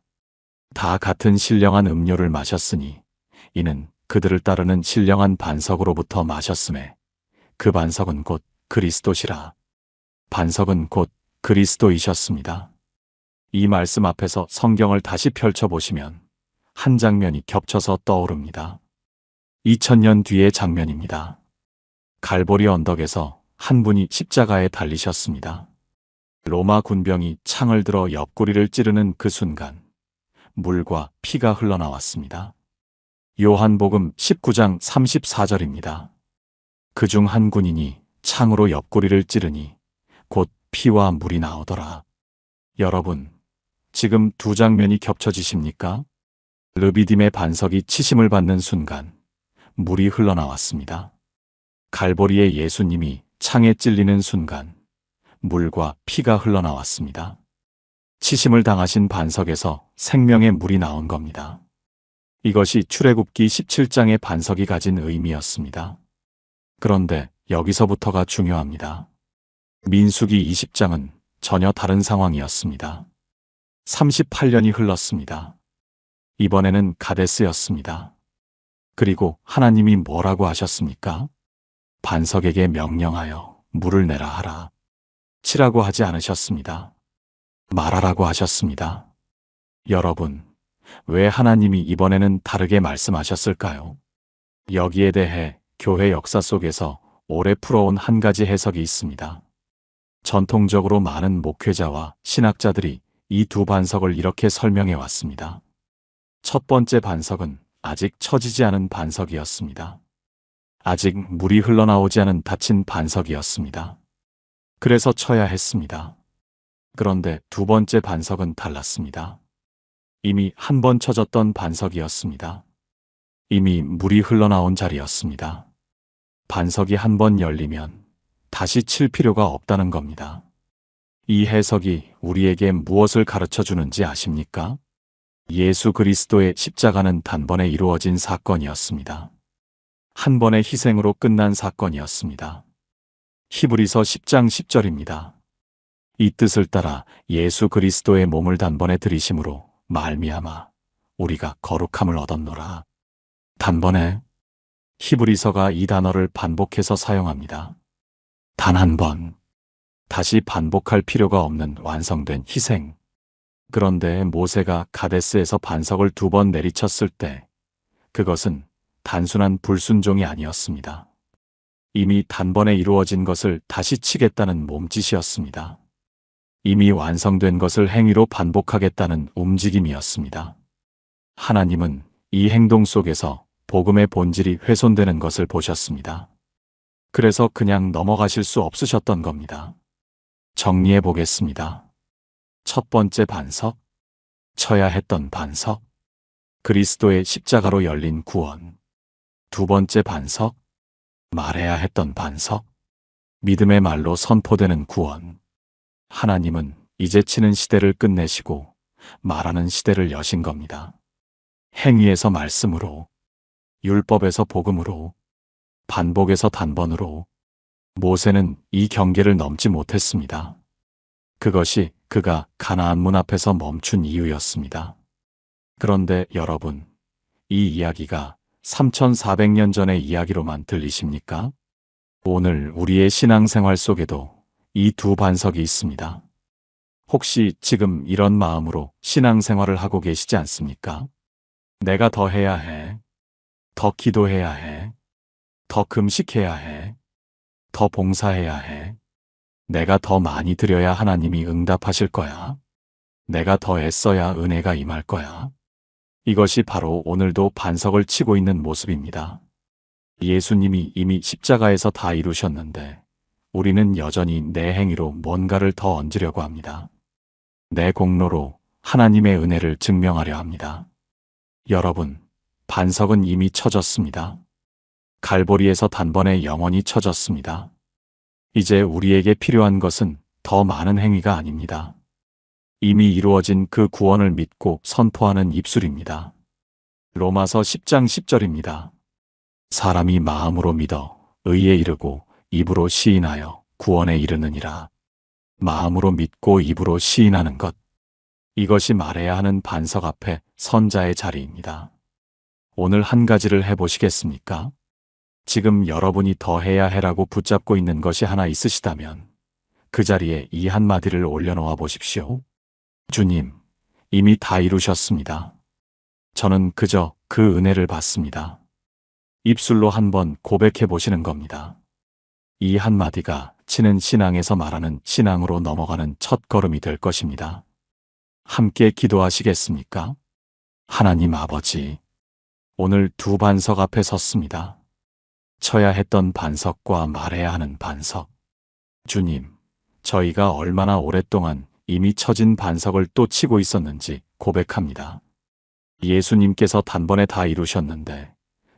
다 같은 신령한 음료를 마셨으니 이는 그들을 따르는 신령한 반석으로부터 마셨음에 그 반석은 곧 그리스도시라. 반석은 곧 그리스도이셨습니다. 이 말씀 앞에서 성경을 다시 펼쳐보시면 한 장면이 겹쳐서 떠오릅니다. 2000년 뒤의 장면입니다. 갈보리 언덕에서 한 분이 십자가에 달리셨습니다. 로마 군병이 창을 들어 옆구리를 찌르는 그 순간 물과 피가 흘러나왔습니다. 요한복음 19장 34절입니다. 그중 한 군인이 창으로 옆구리를 찌르니 곧 피와 물이 나오더라. 여러분, 지금 두 장면이 겹쳐지십니까? 르비딤의 반석이 치심을 받는 순간 물이 흘러나왔습니다. 갈보리의 예수님이 창에 찔리는 순간 물과 피가 흘러나왔습니다. 치심을 당하신 반석에서 생명의 물이 나온 겁니다. 이것이 출애굽기 17장의 반석이 가진 의미였습니다. 그런데 여기서부터가 중요합니다. 민수기 20장은 전혀 다른 상황이었습니다. 38년이 흘렀습니다. 이번에는 가데스였습니다. 그리고 하나님이 뭐라고 하셨습니까? 반석에게 명령하여 물을 내라 하라. 치라고 하지 않으셨습니다. 말하라고 하셨습니다. 여러분, 왜 하나님이 이번에는 다르게 말씀하셨을까요? 여기에 대해 교회 역사 속에서 오래 풀어온 한 가지 해석이 있습니다. 전통적으로 많은 목회자와 신학자들이 이 두 반석을 이렇게 설명해 왔습니다. 첫 번째 반석은 아직 처지지 않은 반석이었습니다. 아직 물이 흘러나오지 않은 닫힌 반석이었습니다. 그래서 쳐야 했습니다. 그런데 두 번째 반석은 달랐습니다. 이미 한 번 쳐졌던 반석이었습니다. 이미 물이 흘러나온 자리였습니다. 반석이 한 번 열리면 다시 칠 필요가 없다는 겁니다. 이 해석이 우리에게 무엇을 가르쳐 주는지 아십니까? 예수 그리스도의 십자가는 단번에 이루어진 사건이었습니다. 한 번의 희생으로 끝난 사건이었습니다. 히브리서 10장 10절입니다. 이 뜻을 따라 예수 그리스도의 몸을 단번에 들이심으로 말미암아 우리가 거룩함을 얻었노라. 단번에. 히브리서가 이 단어를 반복해서 사용합니다. 단 한 번. 다시 반복할 필요가 없는 완성된 희생. 그런데 모세가 가데스에서 반석을 두 번 내리쳤을 때 그것은 단순한 불순종이 아니었습니다. 이미 단번에 이루어진 것을 다시 치겠다는 몸짓이었습니다. 이미 완성된 것을 행위로 반복하겠다는 움직임이었습니다. 하나님은 이 행동 속에서 복음의 본질이 훼손되는 것을 보셨습니다. 그래서 그냥 넘어가실 수 없으셨던 겁니다. 정리해 보겠습니다. 첫 번째 반석, 쳐야 했던 반석, 그리스도의 십자가로 열린 구원. 두 번째 반석, 말해야 했던 반석, 믿음의 말로 선포되는 구원. 하나님은 이제 치는 시대를 끝내시고 말하는 시대를 여신 겁니다. 행위에서 말씀으로, 율법에서 복음으로, 반복에서 단번으로. 모세는 이 경계를 넘지 못했습니다. 그것이 그가 가나안 문 앞에서 멈춘 이유였습니다. 그런데 여러분, 이 이야기가 3400년 전의 이야기로만 들리십니까? 오늘 우리의 신앙생활 속에도 이 두 반석이 있습니다. 혹시 지금 이런 마음으로 신앙생활을 하고 계시지 않습니까? 내가 더 해야 해. 더 기도해야 해. 더 금식해야 해. 더 봉사해야 해. 내가 더 많이 드려야 하나님이 응답하실 거야. 내가 더 애써야 은혜가 임할 거야. 이것이 바로 오늘도 반석을 치고 있는 모습입니다. 예수님이 이미 십자가에서 다 이루셨는데 우리는 여전히 내 행위로 뭔가를 더 얹으려고 합니다. 내 공로로 하나님의 은혜를 증명하려 합니다. 여러분, 반석은 이미 쳐졌습니다. 갈보리에서 단번에 영원히 쳐졌습니다. 이제 우리에게 필요한 것은 더 많은 행위가 아닙니다. 이미 이루어진 그 구원을 믿고 선포하는 입술입니다. 로마서 10장 10절입니다. 사람이 마음으로 믿어 의에 이르고 입으로 시인하여 구원에 이르느니라. 마음으로 믿고 입으로 시인하는 것. 이것이 말해야 하는 반석 앞에 선자의 자리입니다. 오늘 한 가지를 해보시겠습니까? 지금 여러분이 더 해야 해라고 붙잡고 있는 것이 하나 있으시다면 그 자리에 이 한마디를 올려놓아 보십시오. 주님, 이미 다 이루셨습니다. 저는 그저 그 은혜를 받습니다. 입술로 한번 고백해 보시는 겁니다. 이 한마디가 치는 신앙에서 말하는 신앙으로 넘어가는 첫 걸음이 될 것입니다. 함께 기도하시겠습니까? 하나님 아버지, 오늘 두 반석 앞에 섰습니다. 쳐야 했던 반석과 말해야 하는 반석. 주님, 저희가 얼마나 오랫동안 이미 쳐진 반석을 또 치고 있었는지 고백합니다. 예수님께서 단번에 다 이루셨는데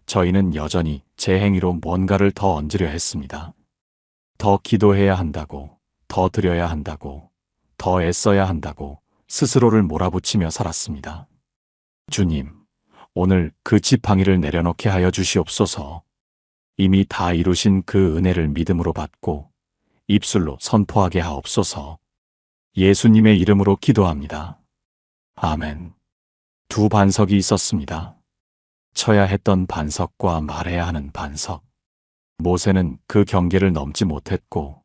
저희는 여전히 제 행위로 뭔가를 더 얹으려 했습니다. 더 기도해야 한다고, 더 드려야 한다고, 더 애써야 한다고 스스로를 몰아붙이며 살았습니다. 주님, 오늘 그 지팡이를 내려놓게 하여 주시옵소서. 이미 다 이루신 그 은혜를 믿음으로 받고 입술로 선포하게 하옵소서. 예수님의 이름으로 기도합니다. 아멘. 두 반석이 있었습니다. 쳐야 했던 반석과 말해야 하는 반석. 모세는 그 경계를 넘지 못했고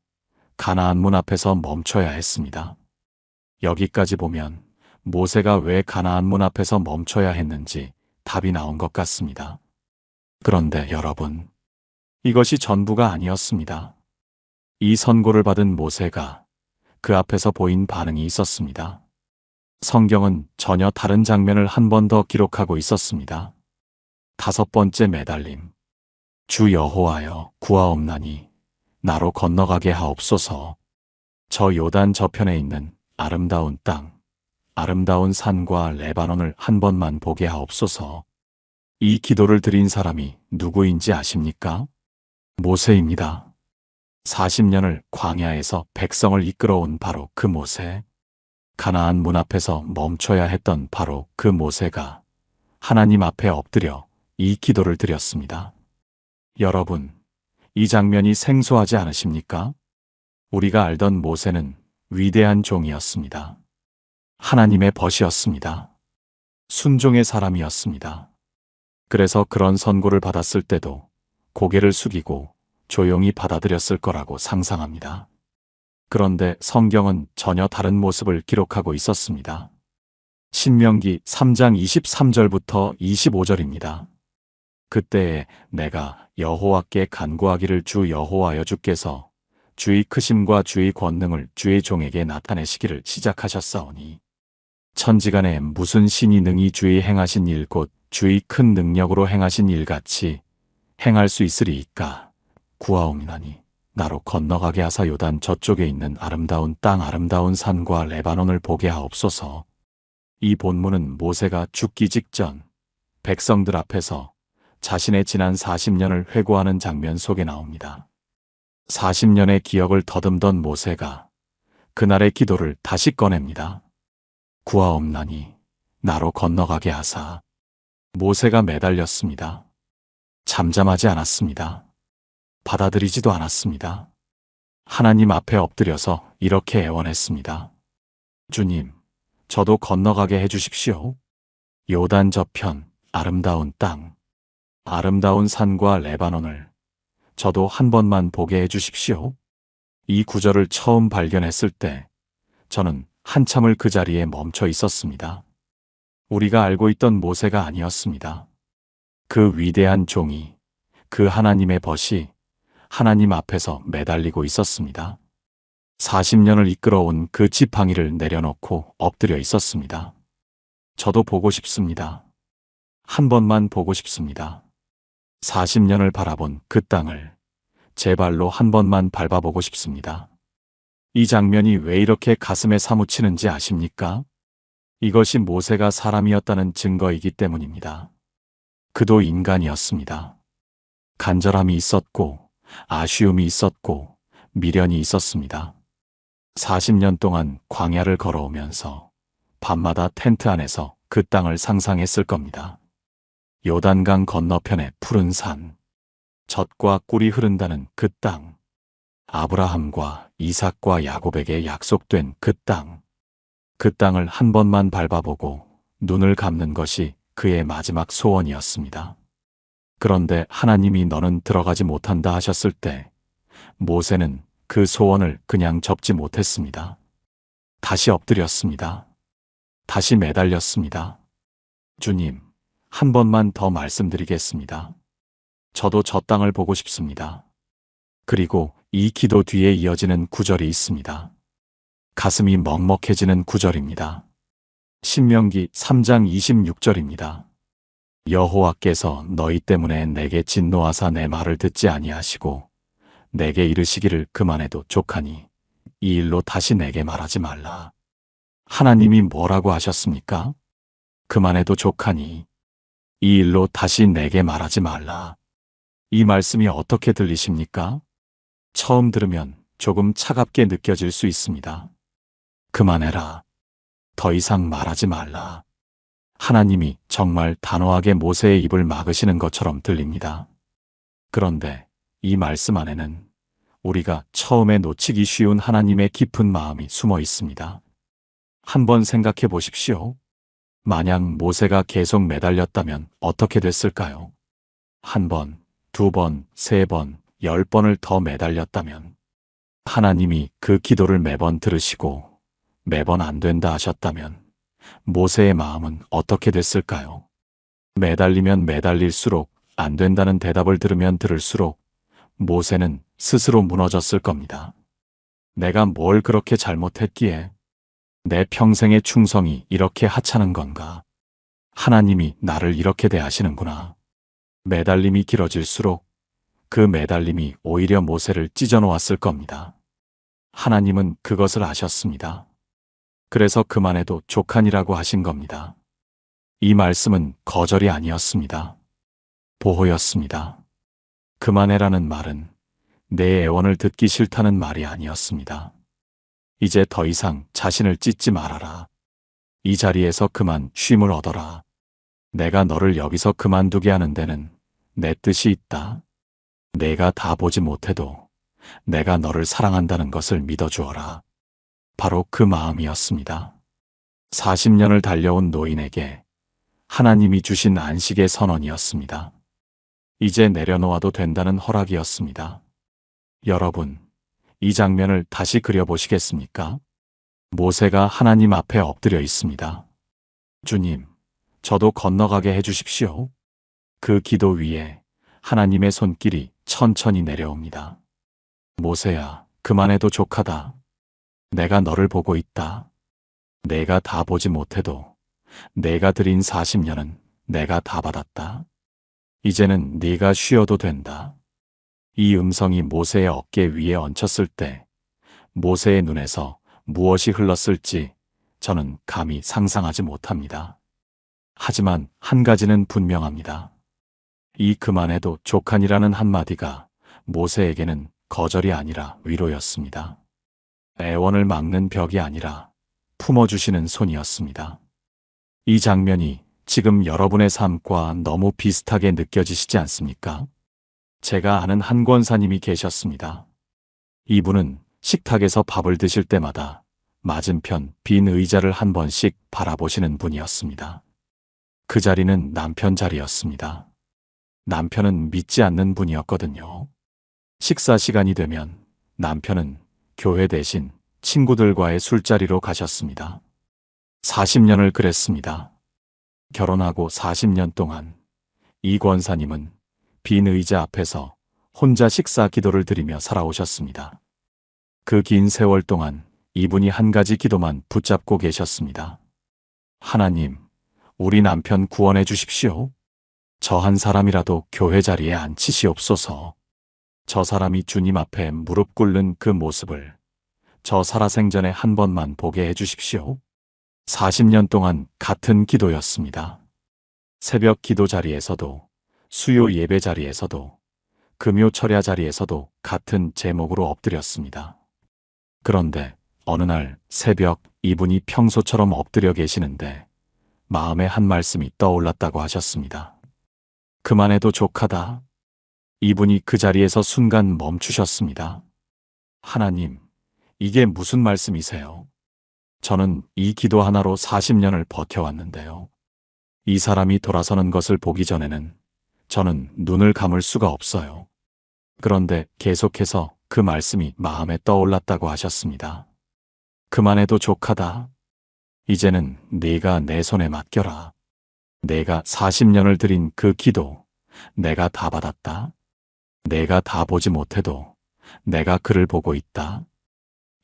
가나안 문 앞에서 멈춰야 했습니다. 여기까지 보면 모세가 왜 가나안 문 앞에서 멈춰야 했는지 답이 나온 것 같습니다. 그런데 여러분, 이것이 전부가 아니었습니다. 이 선고를 받은 모세가 그 앞에서 보인 반응이 있었습니다. 성경은 전혀 다른 장면을 한 번 더 기록하고 있었습니다. 다섯 번째 매달림. 주 여호와여, 구하옵나니 나로 건너가게 하옵소서. 저 요단 저편에 있는 아름다운 땅, 아름다운 산과 레바논을 한 번만 보게 하옵소서. 이 기도를 드린 사람이 누구인지 아십니까? 모세입니다. 40년을 광야에서 백성을 이끌어온 바로 그 모세. 가나안 문 앞에서 멈춰야 했던 바로 그 모세가 하나님 앞에 엎드려 이 기도를 드렸습니다. 여러분, 이 장면이 생소하지 않으십니까? 우리가 알던 모세는 위대한 종이었습니다. 하나님의 벗이었습니다. 순종의 사람이었습니다. 그래서 그런 선고를 받았을 때도 고개를 숙이고 조용히 받아들였을 거라고 상상합니다. 그런데 성경은 전혀 다른 모습을 기록하고 있었습니다. 신명기 3장 23절부터 25절입니다. 그때에 내가 여호와께 간구하기를 주 여호와여 주께서 주의 크심과 주의 권능을 주의 종에게 나타내시기를 시작하셨사오니 천지간에 무슨 신이 능히 주의 행하신 일 곧 주의 큰 능력으로 행하신 일같이 행할 수 있으리이까. 구하옵나니 나로 건너가게 하사 요단 저쪽에 있는 아름다운 땅 아름다운 산과 레바논을 보게 하옵소서. 이 본문은 모세가 죽기 직전 백성들 앞에서 자신의 지난 40년을 회고하는 장면 속에 나옵니다. 40년의 기억을 더듬던 모세가 그날의 기도를 다시 꺼냅니다. 구하옵나니 나로 건너가게 하사. 모세가 매달렸습니다. 잠잠하지 않았습니다. 받아들이지도 않았습니다. 하나님 앞에 엎드려서 이렇게 애원했습니다. 주님, 저도 건너가게 해주십시오. 요단 저편, 아름다운 땅, 아름다운 산과 레바논을 저도 한 번만 보게 해주십시오. 이 구절을 처음 발견했을 때 저는 한참을 그 자리에 멈춰 있었습니다. 우리가 알고 있던 모세가 아니었습니다. 그 위대한 종이, 그 하나님의 벗이 하나님 앞에서 매달리고 있었습니다. 40년을 이끌어온 그 지팡이를 내려놓고 엎드려 있었습니다. 저도 보고 싶습니다. 한 번만 보고 싶습니다. 40년을 바라본 그 땅을 제 발로 한 번만 밟아보고 싶습니다. 이 장면이 왜 이렇게 가슴에 사무치는지 아십니까? 이것이 모세가 사람이었다는 증거이기 때문입니다. 그도 인간이었습니다. 간절함이 있었고, 아쉬움이 있었고, 미련이 있었습니다. 40년 동안 광야를 걸어오면서 밤마다 텐트 안에서 그 땅을 상상했을 겁니다. 요단강 건너편의 푸른 산, 젖과 꿀이 흐른다는 그 땅, 아브라함과 이삭과 야곱에게 약속된 그 땅, 그 땅을 한 번만 밟아보고 눈을 감는 것이 그의 마지막 소원이었습니다. 그런데 하나님이 너는 들어가지 못한다 하셨을 때 모세는 그 소원을 그냥 접지 못했습니다. 다시 엎드렸습니다. 다시 매달렸습니다. 주님, 한 번만 더 말씀드리겠습니다. 저도 저 땅을 보고 싶습니다. 그리고 이 기도 뒤에 이어지는 구절이 있습니다. 가슴이 먹먹해지는 구절입니다. 신명기 3장 26절입니다. 여호와께서 너희 때문에 내게 진노하사 내 말을 듣지 아니하시고 내게 이르시기를 그만해도 족하니 이 일로 다시 내게 말하지 말라. 하나님이 뭐라고 하셨습니까? 그만해도 족하니 이 일로 다시 내게 말하지 말라. 이 말씀이 어떻게 들리십니까? 처음 들으면 조금 차갑게 느껴질 수 있습니다. 그만해라. 더 이상 말하지 말라. 하나님이 정말 단호하게 모세의 입을 막으시는 것처럼 들립니다. 그런데 이 말씀 안에는 우리가 처음에 놓치기 쉬운 하나님의 깊은 마음이 숨어 있습니다. 한번 생각해 보십시오. 만약 모세가 계속 매달렸다면 어떻게 됐을까요? 한 번, 두 번, 세 번, 10번을 더 매달렸다면 하나님이 그 기도를 매번 들으시고 매번 안 된다 하셨다면 모세의 마음은 어떻게 됐을까요? 매달리면 매달릴수록 안 된다는 대답을 들으면 들을수록 모세는 스스로 무너졌을 겁니다. 내가 뭘 그렇게 잘못했기에 내 평생의 충성이 이렇게 하찮은 건가? 하나님이 나를 이렇게 대하시는구나. 매달림이 길어질수록 그 매달림이 오히려 모세를 찢어놓았을 겁니다. 하나님은 그것을 아셨습니다. 그래서 그만해도 족하니라고 하신 겁니다. 이 말씀은 거절이 아니었습니다. 보호였습니다. 그만해라는 말은 내 애원을 듣기 싫다는 말이 아니었습니다. 이제 더 이상 자신을 찢지 말아라. 이 자리에서 그만 쉼을 얻어라. 내가 너를 여기서 그만두게 하는 데는 내 뜻이 있다. 내가 다 보지 못해도 내가 너를 사랑한다는 것을 믿어주어라. 바로 그 마음이었습니다. 40년을 달려온 노인에게 하나님이 주신 안식의 선언이었습니다. 이제 내려놓아도 된다는 허락이었습니다. 여러분, 이 장면을 다시 그려보시겠습니까? 모세가 하나님 앞에 엎드려 있습니다. 주님, 저도 건너가게 해주십시오. 그 기도 위에 하나님의 손길이 천천히 내려옵니다. 모세야, 그만해도 족하다. 내가 너를 보고 있다. 내가 다 보지 못해도 내가 드린 40년은 내가 다 받았다. 이제는 네가 쉬어도 된다. 이 음성이 모세의 어깨 위에 얹혔을 때 모세의 눈에서 무엇이 흘렀을지 저는 감히 상상하지 못합니다. 하지만 한 가지는 분명합니다. 이 그만해도 족하니라는 한마디가 모세에게는 거절이 아니라 위로였습니다. 애원을 막는 벽이 아니라 품어주시는 손이었습니다. 이 장면이 지금 여러분의 삶과 너무 비슷하게 느껴지시지 않습니까? 제가 아는 한 권사님이 계셨습니다. 이분은 식탁에서 밥을 드실 때마다 맞은편 빈 의자를 한 번씩 바라보시는 분이었습니다. 그 자리는 남편 자리였습니다. 남편은 믿지 않는 분이었거든요. 식사 시간이 되면 남편은 교회 대신 친구들과의 술자리로 가셨습니다. 40년을 그랬습니다. 결혼하고 40년 동안 이 권사님은 빈 의자 앞에서 혼자 식사 기도를 드리며 살아오셨습니다. 그 긴 세월 동안 이분이 한 가지 기도만 붙잡고 계셨습니다. 하나님, 우리 남편 구원해 주십시오. 저 한 사람이라도 교회 자리에 앉히시옵소서. 저 사람이 주님 앞에 무릎 꿇는 그 모습을 저 살아생전에 한 번만 보게 해주십시오. 40년 동안 같은 기도였습니다. 새벽 기도 자리에서도, 수요 예배 자리에서도, 금요 철야 자리에서도 같은 제목으로 엎드렸습니다. 그런데 어느 날 새벽 이분이 평소처럼 엎드려 계시는데 마음에 한 말씀이 떠올랐다고 하셨습니다. 그만해도 족하다. 이분이 그 자리에서 순간 멈추셨습니다. 하나님, 이게 무슨 말씀이세요? 저는 이 기도 하나로 40년을 버텨왔는데요. 이 사람이 돌아서는 것을 보기 전에는 저는 눈을 감을 수가 없어요. 그런데 계속해서 그 말씀이 마음에 떠올랐다고 하셨습니다. 그만해도 족하다. 이제는 네가 내 손에 맡겨라. 내가 40년을 드린 그 기도, 내가 다 받았다. 내가 다 보지 못해도 내가 그를 보고 있다.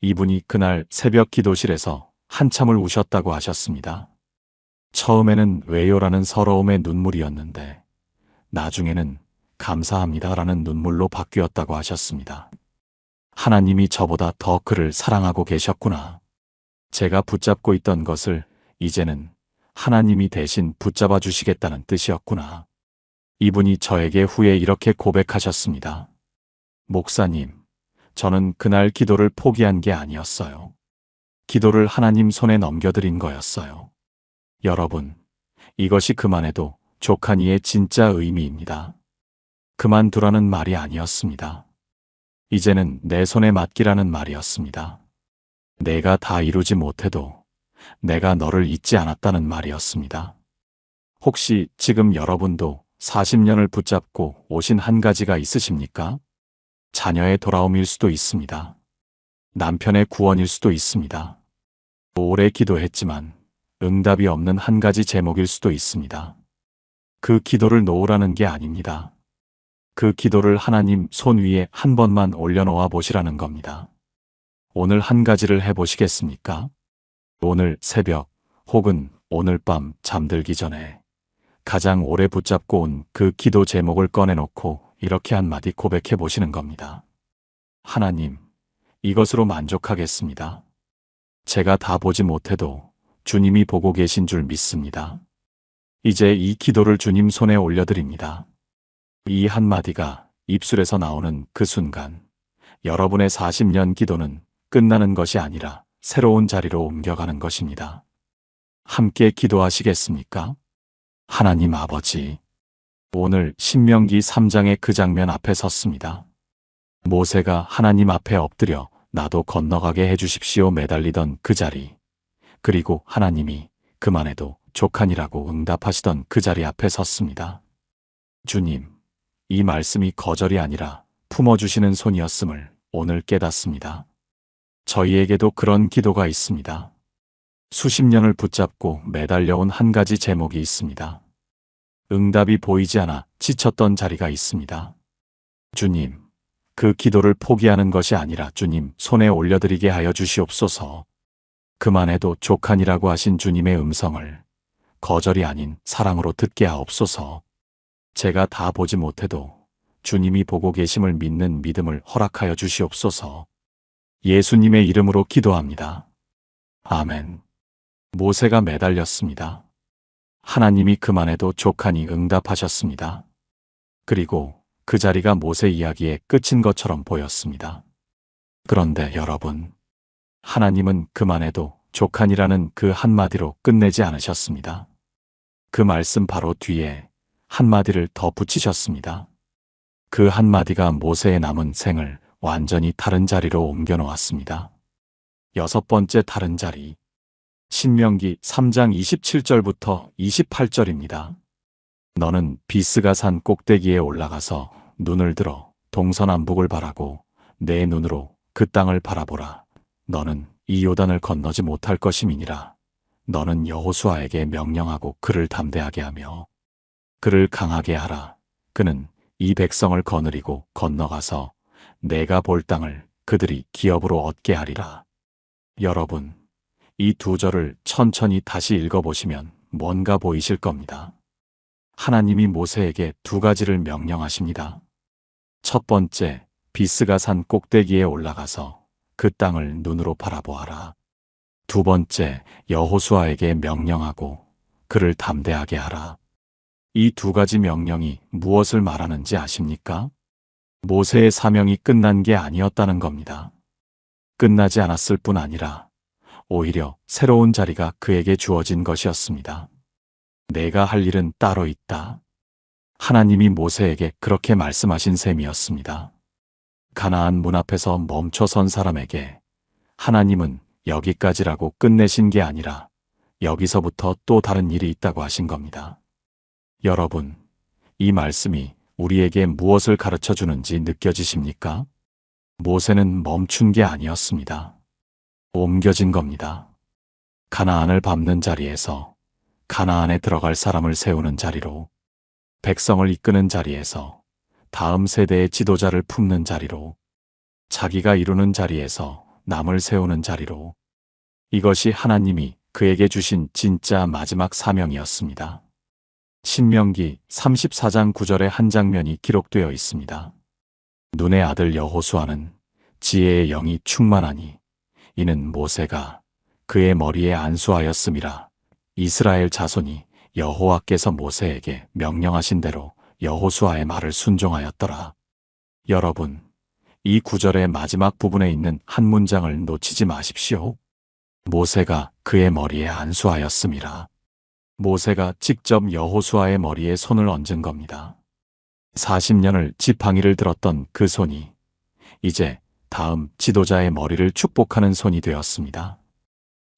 이분이 그날 새벽 기도실에서 한참을 우셨다고 하셨습니다. 처음에는 왜요라는 서러움의 눈물이었는데 나중에는 감사합니다라는 눈물로 바뀌었다고 하셨습니다. 하나님이 저보다 더 그를 사랑하고 계셨구나. 제가 붙잡고 있던 것을 이제는 하나님이 대신 붙잡아 주시겠다는 뜻이었구나. 이분이 저에게 후에 이렇게 고백하셨습니다. 목사님, 저는 그날 기도를 포기한 게 아니었어요. 기도를 하나님 손에 넘겨드린 거였어요. 여러분, 이것이 그만해도 족하니의 진짜 의미입니다. 그만두라는 말이 아니었습니다. 이제는 내 손에 맡기라는 말이었습니다. 내가 다 이루지 못해도 내가 너를 잊지 않았다는 말이었습니다. 혹시 지금 여러분도 40년을 붙잡고 오신 한 가지가 있으십니까? 자녀의 돌아옴일 수도 있습니다. 남편의 구원일 수도 있습니다. 오래 기도했지만 응답이 없는 한 가지 제목일 수도 있습니다. 그 기도를 놓으라는 게 아닙니다. 그 기도를 하나님 손 위에 한 번만 올려놓아 보시라는 겁니다. 오늘 한 가지를 해보시겠습니까? 오늘 새벽 혹은 오늘 밤 잠들기 전에 가장 오래 붙잡고 온 그 기도 제목을 꺼내놓고 이렇게 한마디 고백해 보시는 겁니다. 하나님, 이것으로 만족하겠습니다. 제가 다 보지 못해도 주님이 보고 계신 줄 믿습니다. 이제 이 기도를 주님 손에 올려드립니다. 이 한마디가 입술에서 나오는 그 순간 여러분의 40년 기도는 끝나는 것이 아니라 새로운 자리로 옮겨가는 것입니다. 함께 기도하시겠습니까? 하나님 아버지, 오늘 신명기 3장의 그 장면 앞에 섰습니다. 모세가 하나님 앞에 엎드려 나도 건너가게 해주십시오 매달리던 그 자리, 그리고 하나님이 그만해도 족하니라고 응답하시던 그 자리 앞에 섰습니다. 주님, 이 말씀이 거절이 아니라 품어주시는 손이었음을 오늘 깨닫습니다. 저희에게도 그런 기도가 있습니다. 수십 년을 붙잡고 매달려온 한 가지 제목이 있습니다. 응답이 보이지 않아 지쳤던 자리가 있습니다. 주님, 그 기도를 포기하는 것이 아니라 주님 손에 올려드리게 하여 주시옵소서. 그만해도 족하니라고 하신 주님의 음성을 거절이 아닌 사랑으로 듣게 하옵소서. 제가 다 보지 못해도 주님이 보고 계심을 믿는 믿음을 허락하여 주시옵소서. 예수님의 이름으로 기도합니다. 아멘. 모세가 매달렸습니다. 하나님이 그만해도 족하니 응답하셨습니다. 그리고 그 자리가 모세 이야기의 끝인 것처럼 보였습니다. 그런데 여러분, 하나님은 그만해도 족하니라는 그 한마디로 끝내지 않으셨습니다. 그 말씀 바로 뒤에 한마디를 더 붙이셨습니다. 그 한마디가 모세의 남은 생을 완전히 다른 자리로 옮겨 놓았습니다. 여섯 번째 다른 자리. 신명기 3장 27절부터 28절입니다. 너는 비스가 산 꼭대기에 올라가서 눈을 들어 동서남북을 바라고 내 눈으로 그 땅을 바라보라. 너는 이 요단을 건너지 못할 것임이니라. 너는 여호수아에게 명령하고 그를 담대하게 하며 그를 강하게 하라. 그는 이 백성을 거느리고 건너가서 내가 볼 땅을 그들이 기업으로 얻게 하리라. 여러분, 이 두 절을 천천히 다시 읽어보시면 뭔가 보이실 겁니다. 하나님이 모세에게 두 가지를 명령하십니다. 첫 번째, 비스가 산 꼭대기에 올라가서 그 땅을 눈으로 바라보아라. 두 번째, 여호수아에게 명령하고 그를 담대하게 하라. 이 두 가지 명령이 무엇을 말하는지 아십니까? 모세의 사명이 끝난 게 아니었다는 겁니다. 끝나지 않았을 뿐 아니라 오히려 새로운 자리가 그에게 주어진 것이었습니다. 내가 할 일은 따로 있다. 하나님이 모세에게 그렇게 말씀하신 셈이었습니다. 가나안 문 앞에서 멈춰선 사람에게 하나님은 여기까지라고 끝내신 게 아니라 여기서부터 또 다른 일이 있다고 하신 겁니다. 여러분, 이 말씀이 우리에게 무엇을 가르쳐 주는지 느껴지십니까? 모세는 멈춘 게 아니었습니다. 옮겨진 겁니다. 가나안을 밟는 자리에서 가나안에 들어갈 사람을 세우는 자리로, 백성을 이끄는 자리에서 다음 세대의 지도자를 품는 자리로, 자기가 이루는 자리에서 남을 세우는 자리로, 이것이 하나님이 그에게 주신 진짜 마지막 사명이었습니다. 신명기 34장 9절의 한 장면이 기록되어 있습니다. 눈의 아들 여호수아는 지혜의 영이 충만하니 이는 모세가 그의 머리에 안수하였음이라. 이스라엘 자손이 여호와께서 모세에게 명령하신 대로 여호수아의 말을 순종하였더라. 여러분, 이 구절의 마지막 부분에 있는 한 문장을 놓치지 마십시오. 모세가 그의 머리에 안수하였음이라. 모세가 직접 여호수아의 머리에 손을 얹은 겁니다. 40년을 지팡이를 들었던 그 손이 이제 다음 지도자의 머리를 축복하는 손이 되었습니다.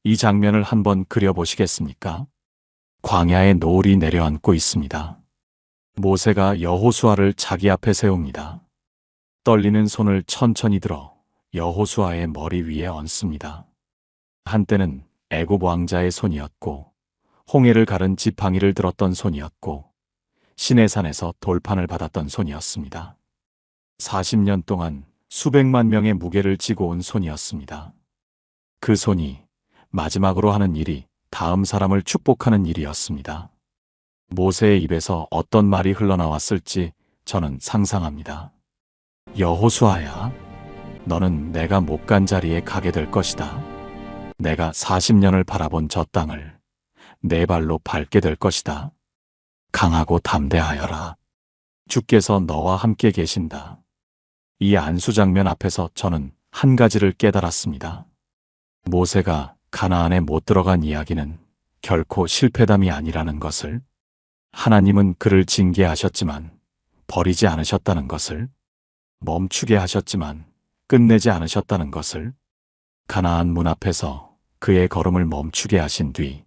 이 장면을 한번 그려보시겠습니까? 광야에 노을이 내려앉고 있습니다. 모세가 여호수아를 자기 앞에 세웁니다. 떨리는 손을 천천히 들어 여호수아의 머리 위에 얹습니다. 한때는 애굽 왕자의 손이었고 홍해를 가른 지팡이를 들었던 손이었고 시내산에서 돌판을 받았던 손이었습니다. 40년 동안 수백만 명의 무게를 지고 온 손이었습니다. 그 손이 마지막으로 하는 일이 다음 사람을 축복하는 일이었습니다. 모세의 입에서 어떤 말이 흘러나왔을지 저는 상상합니다. 여호수아야, 너는 내가 못 간 자리에 가게 될 것이다. 내가 40년을 바라본 저 땅을 내 발로 밟게 될 것이다. 강하고 담대하여라. 주께서 너와 함께 계신다. 이 안수 장면 앞에서 저는 한 가지를 깨달았습니다. 모세가 가나안에 못 들어간 이야기는 결코 실패담이 아니라는 것을, 하나님은 그를 징계하셨지만 버리지 않으셨다는 것을, 멈추게 하셨지만 끝내지 않으셨다는 것을, 가나안 문 앞에서 그의 걸음을 멈추게 하신 뒤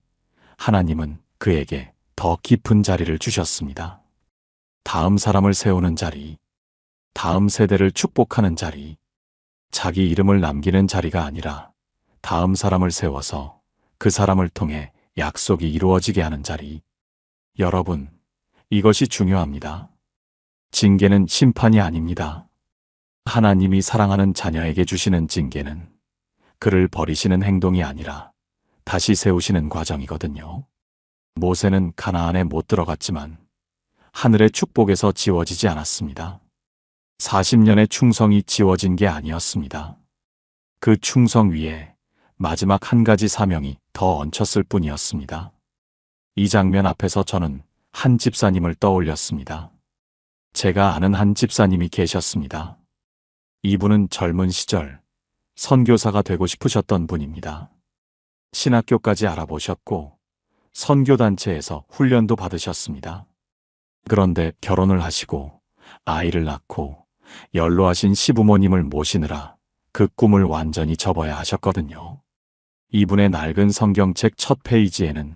하나님은 그에게 더 깊은 자리를 주셨습니다. 다음 사람을 세우는 자리, 다음 세대를 축복하는 자리, 자기 이름을 남기는 자리가 아니라 다음 사람을 세워서 그 사람을 통해 약속이 이루어지게 하는 자리. 여러분, 이것이 중요합니다. 징계는 심판이 아닙니다. 하나님이 사랑하는 자녀에게 주시는 징계는 그를 버리시는 행동이 아니라 다시 세우시는 과정이거든요. 모세는 가나안에 못 들어갔지만 하늘의 축복에서 지워지지 않았습니다. 40년의 충성이 지워진 게 아니었습니다. 그 충성 위에 마지막 한 가지 사명이 더 얹혔을 뿐이었습니다. 이 장면 앞에서 저는 한 집사님을 떠올렸습니다. 제가 아는 한 집사님이 계셨습니다. 이분은 젊은 시절 선교사가 되고 싶으셨던 분입니다. 신학교까지 알아보셨고 선교단체에서 훈련도 받으셨습니다. 그런데 결혼을 하시고 아이를 낳고 연로하신 시부모님을 모시느라 그 꿈을 완전히 접어야 하셨거든요. 이분의 낡은 성경책 첫 페이지에는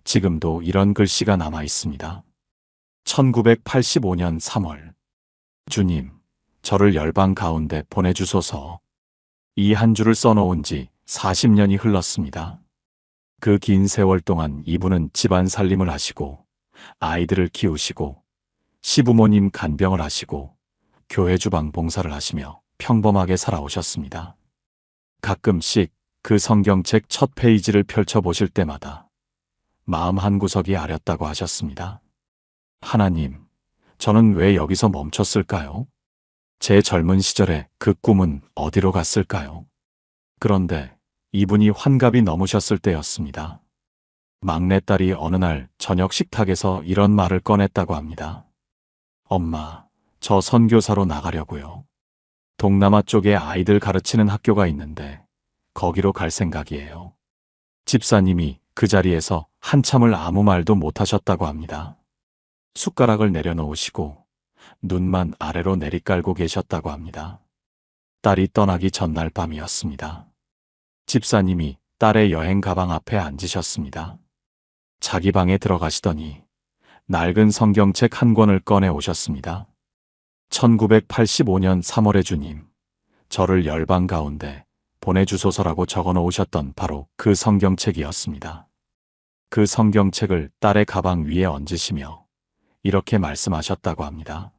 지금도 이런 글씨가 남아 있습니다. 1985년 3월. 주님, 저를 열방 가운데 보내주소서. 이 한 줄을 써놓은 지 40년이 흘렀습니다. 그 긴 세월 동안 이분은 집안 살림을 하시고 아이들을 키우시고 시부모님 간병을 하시고 교회 주방 봉사를 하시며 평범하게 살아오셨습니다. 가끔씩 그 성경책 첫 페이지를 펼쳐보실 때마다 마음 한구석이 아렸다고 하셨습니다. 하나님, 저는 왜 여기서 멈췄을까요? 제 젊은 시절에 그 꿈은 어디로 갔을까요? 그런데 이분이 환갑이 넘으셨을 때였습니다. 막내딸이 어느 날 저녁 식탁에서 이런 말을 꺼냈다고 합니다. 엄마, 저 선교사로 나가려고요. 동남아 쪽에 아이들 가르치는 학교가 있는데 거기로 갈 생각이에요. 집사님이 그 자리에서 한참을 아무 말도 못하셨다고 합니다. 숟가락을 내려놓으시고 눈만 아래로 내리깔고 계셨다고 합니다. 딸이 떠나기 전날 밤이었습니다. 집사님이 딸의 여행 가방 앞에 앉으셨습니다. 자기 방에 들어가시더니 낡은 성경책 한 권을 꺼내 오셨습니다. 1985년 3월에 주님, 저를 열방 가운데 보내주소서라고 적어 놓으셨던 바로 그 성경책이었습니다. 그 성경책을 딸의 가방 위에 얹으시며 이렇게 말씀하셨다고 합니다.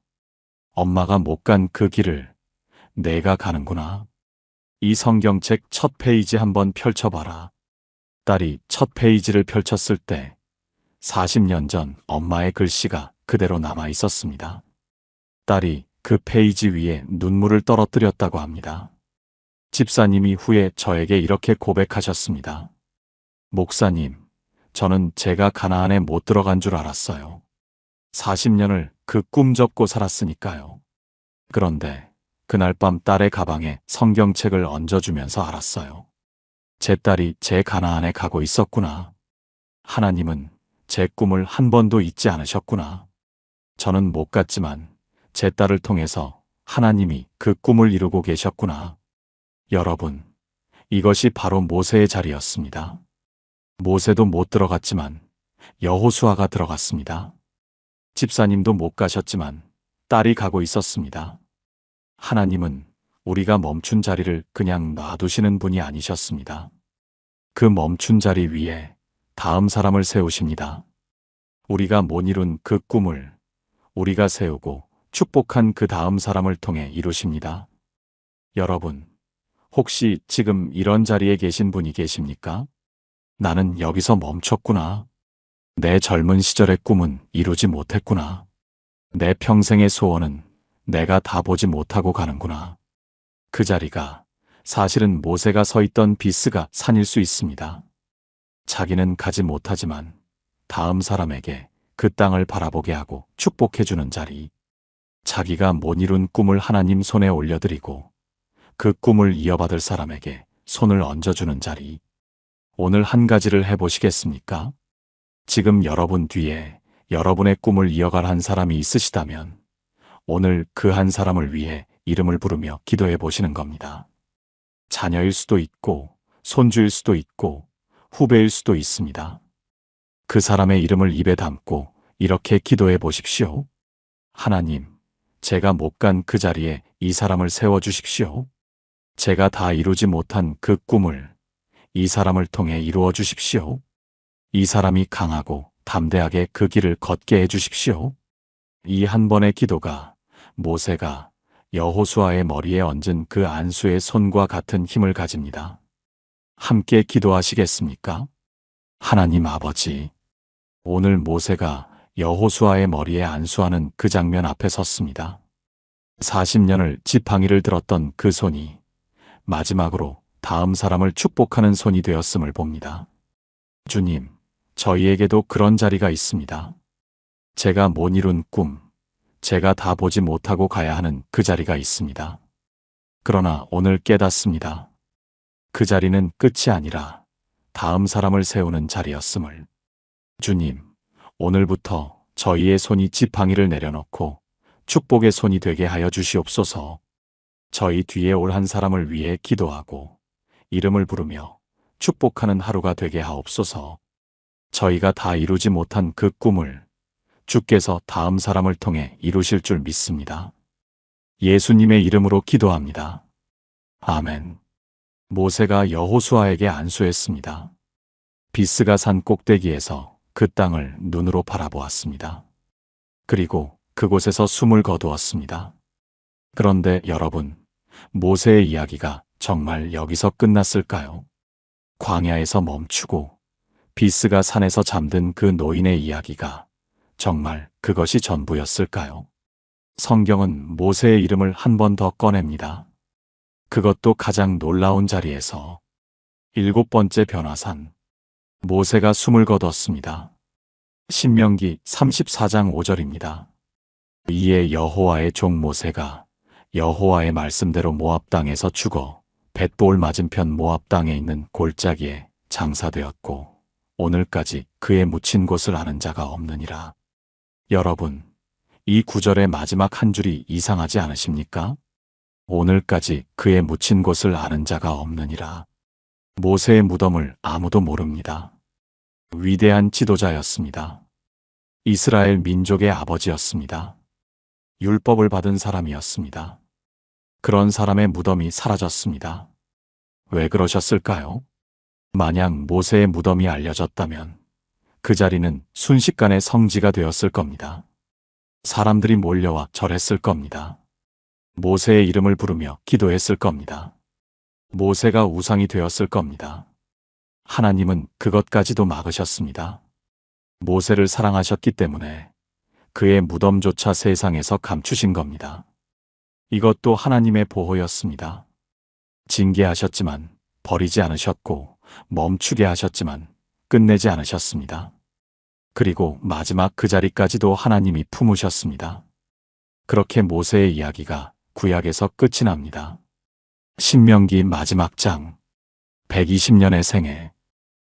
엄마가 못 간 그 길을 내가 가는구나. 이 성경책 첫 페이지 한번 펼쳐봐라. 딸이 첫 페이지를 펼쳤을 때 40년 전 엄마의 글씨가 그대로 남아 있었습니다. 딸이 그 페이지 위에 눈물을 떨어뜨렸다고 합니다. 집사님이 후에 저에게 이렇게 고백하셨습니다. 목사님, 저는 제가 가나안에 못 들어간 줄 알았어요. 40년을 그 꿈 접고 살았으니까요. 그런데 그날 밤 딸의 가방에 성경책을 얹어주면서 알았어요. 제 딸이 제 가나안에 가고 있었구나. 하나님은 제 꿈을 한 번도 잊지 않으셨구나. 저는 못 갔지만 제 딸을 통해서 하나님이 그 꿈을 이루고 계셨구나. 여러분, 이것이 바로 모세의 자리였습니다. 모세도 못 들어갔지만 여호수아가 들어갔습니다. 집사님도 못 가셨지만 딸이 가고 있었습니다. 하나님은 우리가 멈춘 자리를 그냥 놔두시는 분이 아니셨습니다. 그 멈춘 자리 위에 다음 사람을 세우십니다. 우리가 못 이룬 그 꿈을 우리가 세우고 축복한 그 다음 사람을 통해 이루십니다. 여러분, 혹시 지금 이런 자리에 계신 분이 계십니까? 나는 여기서 멈췄구나. 내 젊은 시절의 꿈은 이루지 못했구나. 내 평생의 소원은 내가 다 보지 못하고 가는구나. 그 자리가 사실은 모세가 서 있던 비스가 산일 수 있습니다. 자기는 가지 못하지만 다음 사람에게 그 땅을 바라보게 하고 축복해주는 자리. 자기가 못 이룬 꿈을 하나님 손에 올려드리고 그 꿈을 이어받을 사람에게 손을 얹어주는 자리. 오늘 한 가지를 해보시겠습니까? 지금 여러분 뒤에 여러분의 꿈을 이어갈 한 사람이 있으시다면 오늘 그 한 사람을 위해 이름을 부르며 기도해 보시는 겁니다. 자녀일 수도 있고 손주일 수도 있고 후배일 수도 있습니다. 그 사람의 이름을 입에 담고 이렇게 기도해 보십시오. 하나님, 제가 못 간 그 자리에 이 사람을 세워주십시오. 제가 다 이루지 못한 그 꿈을 이 사람을 통해 이루어 주십시오. 이 사람이 강하고 담대하게 그 길을 걷게 해 주십시오. 이 한 번의 기도가 모세가 여호수아의 머리에 얹은 그 안수의 손과 같은 힘을 가집니다. 함께 기도하시겠습니까? 하나님 아버지, 오늘 모세가 여호수아의 머리에 안수하는 그 장면 앞에 섰습니다. 40년을 지팡이를 들었던 그 손이 마지막으로 다음 사람을 축복하는 손이 되었음을 봅니다. 주님, 저희에게도 그런 자리가 있습니다. 제가 못 이룬 꿈, 제가 다 보지 못하고 가야 하는 그 자리가 있습니다. 그러나 오늘 깨닫습니다. 그 자리는 끝이 아니라 다음 사람을 세우는 자리였음을. 주님, 오늘부터 저희의 손이 지팡이를 내려놓고 축복의 손이 되게 하여 주시옵소서. 저희 뒤에 올 한 사람을 위해 기도하고 이름을 부르며 축복하는 하루가 되게 하옵소서. 저희가 다 이루지 못한 그 꿈을 주께서 다음 사람을 통해 이루실 줄 믿습니다. 예수님의 이름으로 기도합니다. 아멘. 모세가 여호수아에게 안수했습니다. 비스가 산 꼭대기에서 그 땅을 눈으로 바라보았습니다. 그리고 그곳에서 숨을 거두었습니다. 그런데 여러분, 모세의 이야기가 정말 여기서 끝났을까요? 광야에서 멈추고 비스가 산에서 잠든 그 노인의 이야기가 정말 그것이 전부였을까요? 성경은 모세의 이름을 한 번 더 꺼냅니다. 그것도 가장 놀라운 자리에서 7번째 변화산, 모세가 숨을 거뒀습니다. 신명기 34장 5절입니다. 이에 여호와의 종 모세가 여호와의 말씀대로 모압 땅에서 죽어 벳볼 맞은편 모압 땅에 있는 골짜기에 장사되었고 오늘까지 그의 묻힌 곳을 아는 자가 없느니라. 여러분, 이 구절의 마지막 한 줄이 이상하지 않으십니까? 오늘까지 그의 묻힌 곳을 아는 자가 없느니라. 모세의 무덤을 아무도 모릅니다. 위대한 지도자였습니다. 이스라엘 민족의 아버지였습니다. 율법을 받은 사람이었습니다. 그런 사람의 무덤이 사라졌습니다. 왜 그러셨을까요? 만약 모세의 무덤이 알려졌다면 그 자리는 순식간에 성지가 되었을 겁니다. 사람들이 몰려와 절했을 겁니다. 모세의 이름을 부르며 기도했을 겁니다. 모세가 우상이 되었을 겁니다. 하나님은 그것까지도 막으셨습니다. 모세를 사랑하셨기 때문에 그의 무덤조차 세상에서 감추신 겁니다. 이것도 하나님의 보호였습니다. 징계하셨지만 버리지 않으셨고 멈추게 하셨지만 끝내지 않으셨습니다. 그리고 마지막 그 자리까지도 하나님이 품으셨습니다. 그렇게 모세의 이야기가 구약에서 끝이 납니다. 신명기 마지막 장, 120년의 생애,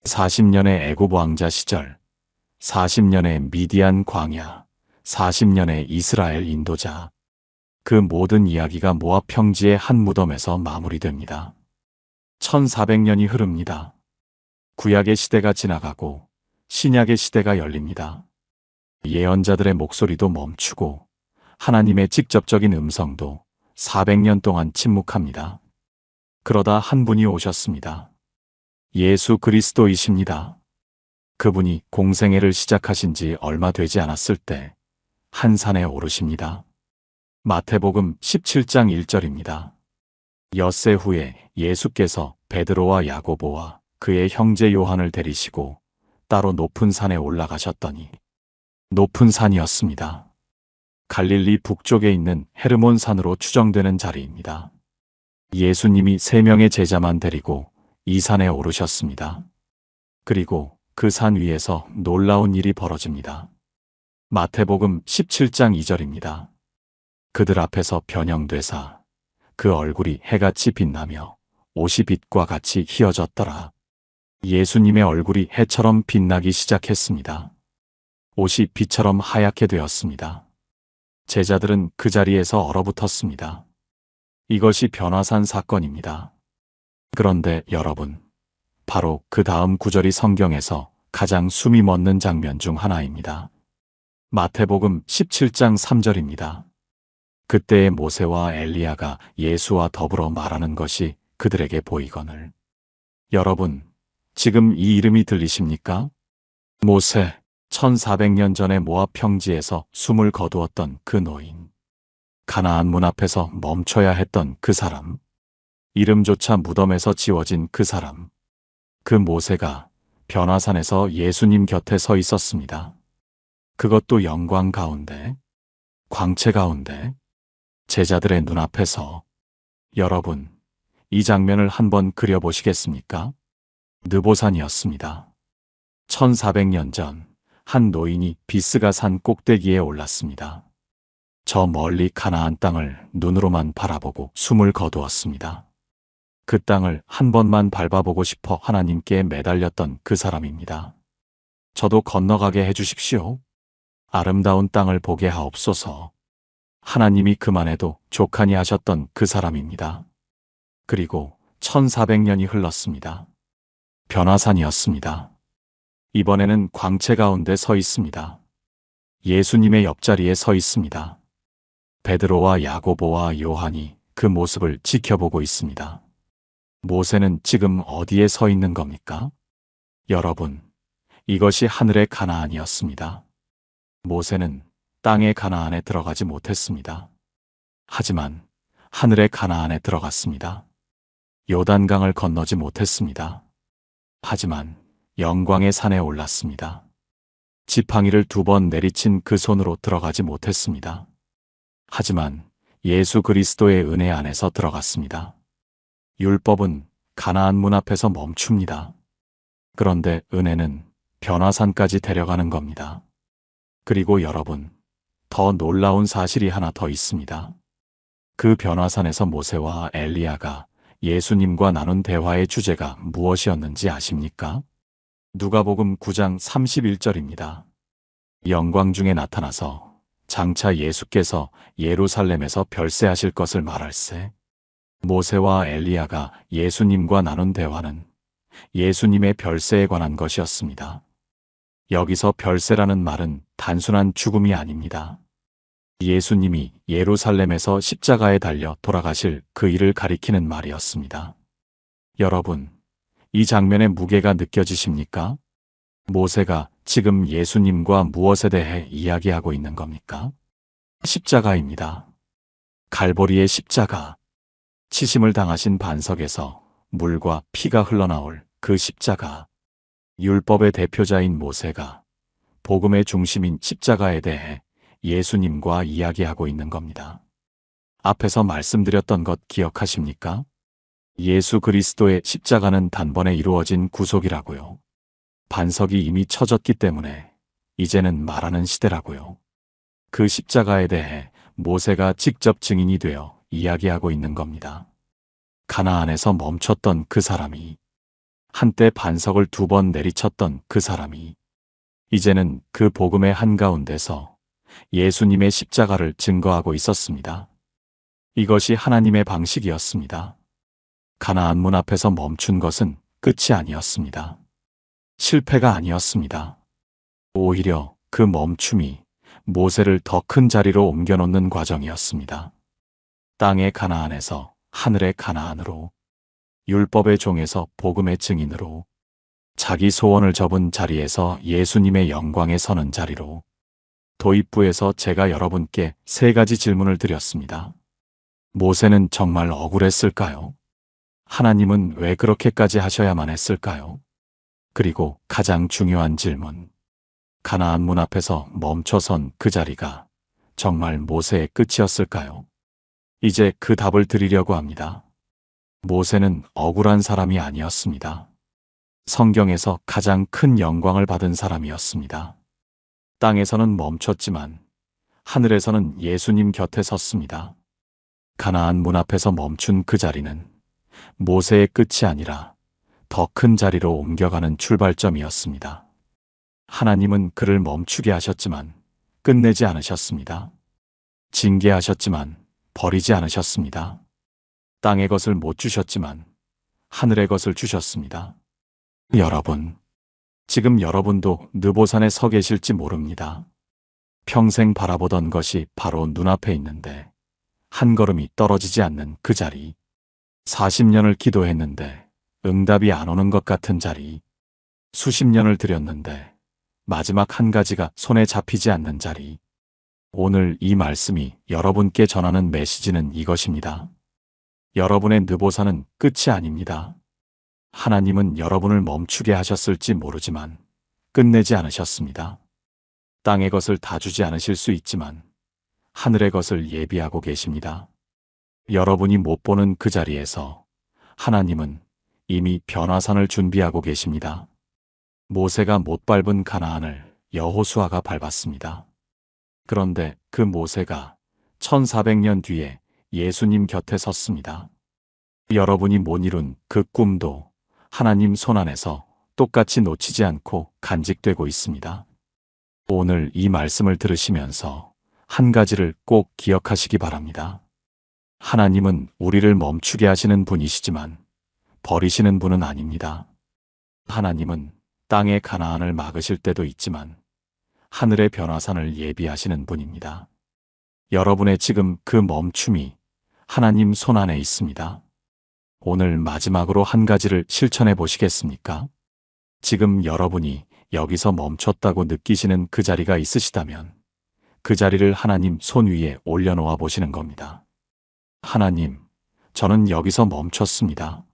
40년의 애굽 왕자 시절, 40년의 미디안 광야, 40년의 이스라엘 인도자, 그 모든 이야기가 모압 평지의 한 무덤에서 마무리됩니다. 1400년이 흐릅니다. 구약의 시대가 지나가고 신약의 시대가 열립니다. 예언자들의 목소리도 멈추고 하나님의 직접적인 음성도 400년 동안 침묵합니다. 그러다 한 분이 오셨습니다. 예수 그리스도이십니다. 그분이 공생애를 시작하신 지 얼마 되지 않았을 때 한 산에 오르십니다. 마태복음 17장 1절입니다. 엿새 후에 예수께서 베드로와 야고보와 그의 형제 요한을 데리시고 따로 높은 산에 올라가셨더니 높은 산이었습니다. 갈릴리 북쪽에 있는 헤르몬 산으로 추정되는 자리입니다. 예수님이 3명의 제자만 데리고 이 산에 오르셨습니다. 그리고 그 산 위에서 놀라운 일이 벌어집니다. 마태복음 17장 2절입니다. 그들 앞에서 변형되사 그 얼굴이 해같이 빛나며 옷이 빛과 같이 희어졌더라. 예수님의 얼굴이 해처럼 빛나기 시작했습니다. 옷이 빛처럼 하얗게 되었습니다. 제자들은 그 자리에서 얼어붙었습니다. 이것이 변화산 사건입니다. 그런데 여러분, 바로 그 다음 구절이 성경에서 가장 숨이 멎는 장면 중 하나입니다. 마태복음 17장 3절입니다. 그때의 모세와 엘리야가 예수와 더불어 말하는 것이 그들에게 보이거늘. 여러분, 지금 이 이름이 들리십니까? 모세, 1400년 전에 모압 평지에서 숨을 거두었던 그 노인. 가나안 문 앞에서 멈춰야 했던 그 사람. 이름조차 무덤에서 지워진 그 사람. 그 모세가 변화산에서 예수님 곁에 서 있었습니다. 그것도 영광 가운데, 광채 가운데, 제자들의 눈앞에서. 여러분, 이 장면을 한번 그려보시겠습니까? 느보산이었습니다. 1400년 전 한 노인이 비스가 산 꼭대기에 올랐습니다. 저 멀리 가나안 땅을 눈으로만 바라보고 숨을 거두었습니다. 그 땅을 한 번만 밟아보고 싶어 하나님께 매달렸던 그 사람입니다. 저도 건너가게 해주십시오. 아름다운 땅을 보게 하옵소서. 하나님이 그만해도 족하니 하셨던 그 사람입니다. 그리고 1400년이 흘렀습니다. 변화산이었습니다. 이번에는 광채 가운데 서 있습니다. 예수님의 옆자리에 서 있습니다. 베드로와 야고보와 요한이 그 모습을 지켜보고 있습니다. 모세는 지금 어디에 서 있는 겁니까? 여러분, 이것이 하늘의 가나안이었습니다. 모세는 땅의 가나안에 들어가지 못했습니다. 하지만 하늘의 가나안에 들어갔습니다. 요단강을 건너지 못했습니다. 하지만 영광의 산에 올랐습니다. 지팡이를 2번 내리친 그 손으로 들어가지 못했습니다. 하지만 예수 그리스도의 은혜 안에서 들어갔습니다. 율법은 가나안 문 앞에서 멈춥니다. 그런데 은혜는 변화산까지 데려가는 겁니다. 그리고 여러분, 더 놀라운 사실이 하나 더 있습니다. 그 변화산에서 모세와 엘리야가 예수님과 나눈 대화의 주제가 무엇이었는지 아십니까? 누가복음 9장 31절입니다. 영광 중에 나타나서 장차 예수께서 예루살렘에서 별세하실 것을 말할세. 모세와 엘리야가 예수님과 나눈 대화는 예수님의 별세에 관한 것이었습니다. 여기서 별세라는 말은 단순한 죽음이 아닙니다. 예수님이 예루살렘에서 십자가에 달려 돌아가실 그 일을 가리키는 말이었습니다. 여러분, 이 장면의 무게가 느껴지십니까? 모세가 지금 예수님과 무엇에 대해 이야기하고 있는 겁니까? 십자가입니다. 갈보리의 십자가. 치심을 당하신 반석에서 물과 피가 흘러나올 그 십자가. 율법의 대표자인 모세가 복음의 중심인 십자가에 대해 예수님과 이야기하고 있는 겁니다. 앞에서 말씀드렸던 것 기억하십니까? 예수 그리스도의 십자가는 단번에 이루어진 구속이라고요. 반석이 이미 쳐졌기 때문에 이제는 말하는 시대라고요. 그 십자가에 대해 모세가 직접 증인이 되어 이야기하고 있는 겁니다. 가나안에서 멈췄던 그 사람이, 한때 반석을 2번 내리쳤던 그 사람이 이제는 그 복음의 한가운데서 예수님의 십자가를 증거하고 있었습니다. 이것이 하나님의 방식이었습니다. 가나안 문 앞에서 멈춘 것은 끝이 아니었습니다. 실패가 아니었습니다. 오히려 그 멈춤이 모세를 더 큰 자리로 옮겨놓는 과정이었습니다. 땅의 가나안에서 하늘의 가나안으로, 율법의 종에서 복음의 증인으로, 자기 소원을 접은 자리에서 예수님의 영광에 서는 자리로. 도입부에서 제가 여러분께 3가지 질문을 드렸습니다. 모세는 정말 억울했을까요? 하나님은 왜 그렇게까지 하셔야만 했을까요? 그리고 가장 중요한 질문. 가나안 문 앞에서 멈춰선 그 자리가 정말 모세의 끝이었을까요? 이제 그 답을 드리려고 합니다. 모세는 억울한 사람이 아니었습니다. 성경에서 가장 큰 영광을 받은 사람이었습니다. 땅에서는 멈췄지만 하늘에서는 예수님 곁에 섰습니다. 가나안 문 앞에서 멈춘 그 자리는 모세의 끝이 아니라 더 큰 자리로 옮겨가는 출발점이었습니다. 하나님은 그를 멈추게 하셨지만 끝내지 않으셨습니다. 징계하셨지만 버리지 않으셨습니다. 땅의 것을 못 주셨지만 하늘의 것을 주셨습니다. 여러분, 지금 여러분도 느보산에 서 계실지 모릅니다. 평생 바라보던 것이 바로 눈앞에 있는데 한 걸음이 떨어지지 않는 그 자리. 40년을 기도했는데 응답이 안 오는 것 같은 자리. 수십 년을 들였는데 마지막 한 가지가 손에 잡히지 않는 자리. 오늘 이 말씀이 여러분께 전하는 메시지는 이것입니다. 여러분의 느보산은 끝이 아닙니다. 하나님은 여러분을 멈추게 하셨을지 모르지만 끝내지 않으셨습니다. 땅의 것을 다 주지 않으실 수 있지만 하늘의 것을 예비하고 계십니다. 여러분이 못 보는 그 자리에서 하나님은 이미 변화산을 준비하고 계십니다. 모세가 못 밟은 가나안을 여호수아가 밟았습니다. 그런데 그 모세가 1400년 뒤에 예수님 곁에 섰습니다. 여러분이 못 이룬 그 꿈도 하나님 손안에서 똑같이 놓치지 않고 간직되고 있습니다. 오늘 이 말씀을 들으시면서 한 가지를 꼭 기억하시기 바랍니다. 하나님은 우리를 멈추게 하시는 분이시지만 버리시는 분은 아닙니다. 하나님은 땅의 가나안을 막으실 때도 있지만 하늘의 변화산을 예비하시는 분입니다. 여러분의 지금 그 멈춤이 하나님 손안에 있습니다. 오늘 마지막으로 한 가지를 실천해 보시겠습니까? 지금 여러분이 여기서 멈췄다고 느끼시는 그 자리가 있으시다면 그 자리를 하나님 손 위에 올려놓아 보시는 겁니다. 하나님, 저는 여기서 멈췄습니다.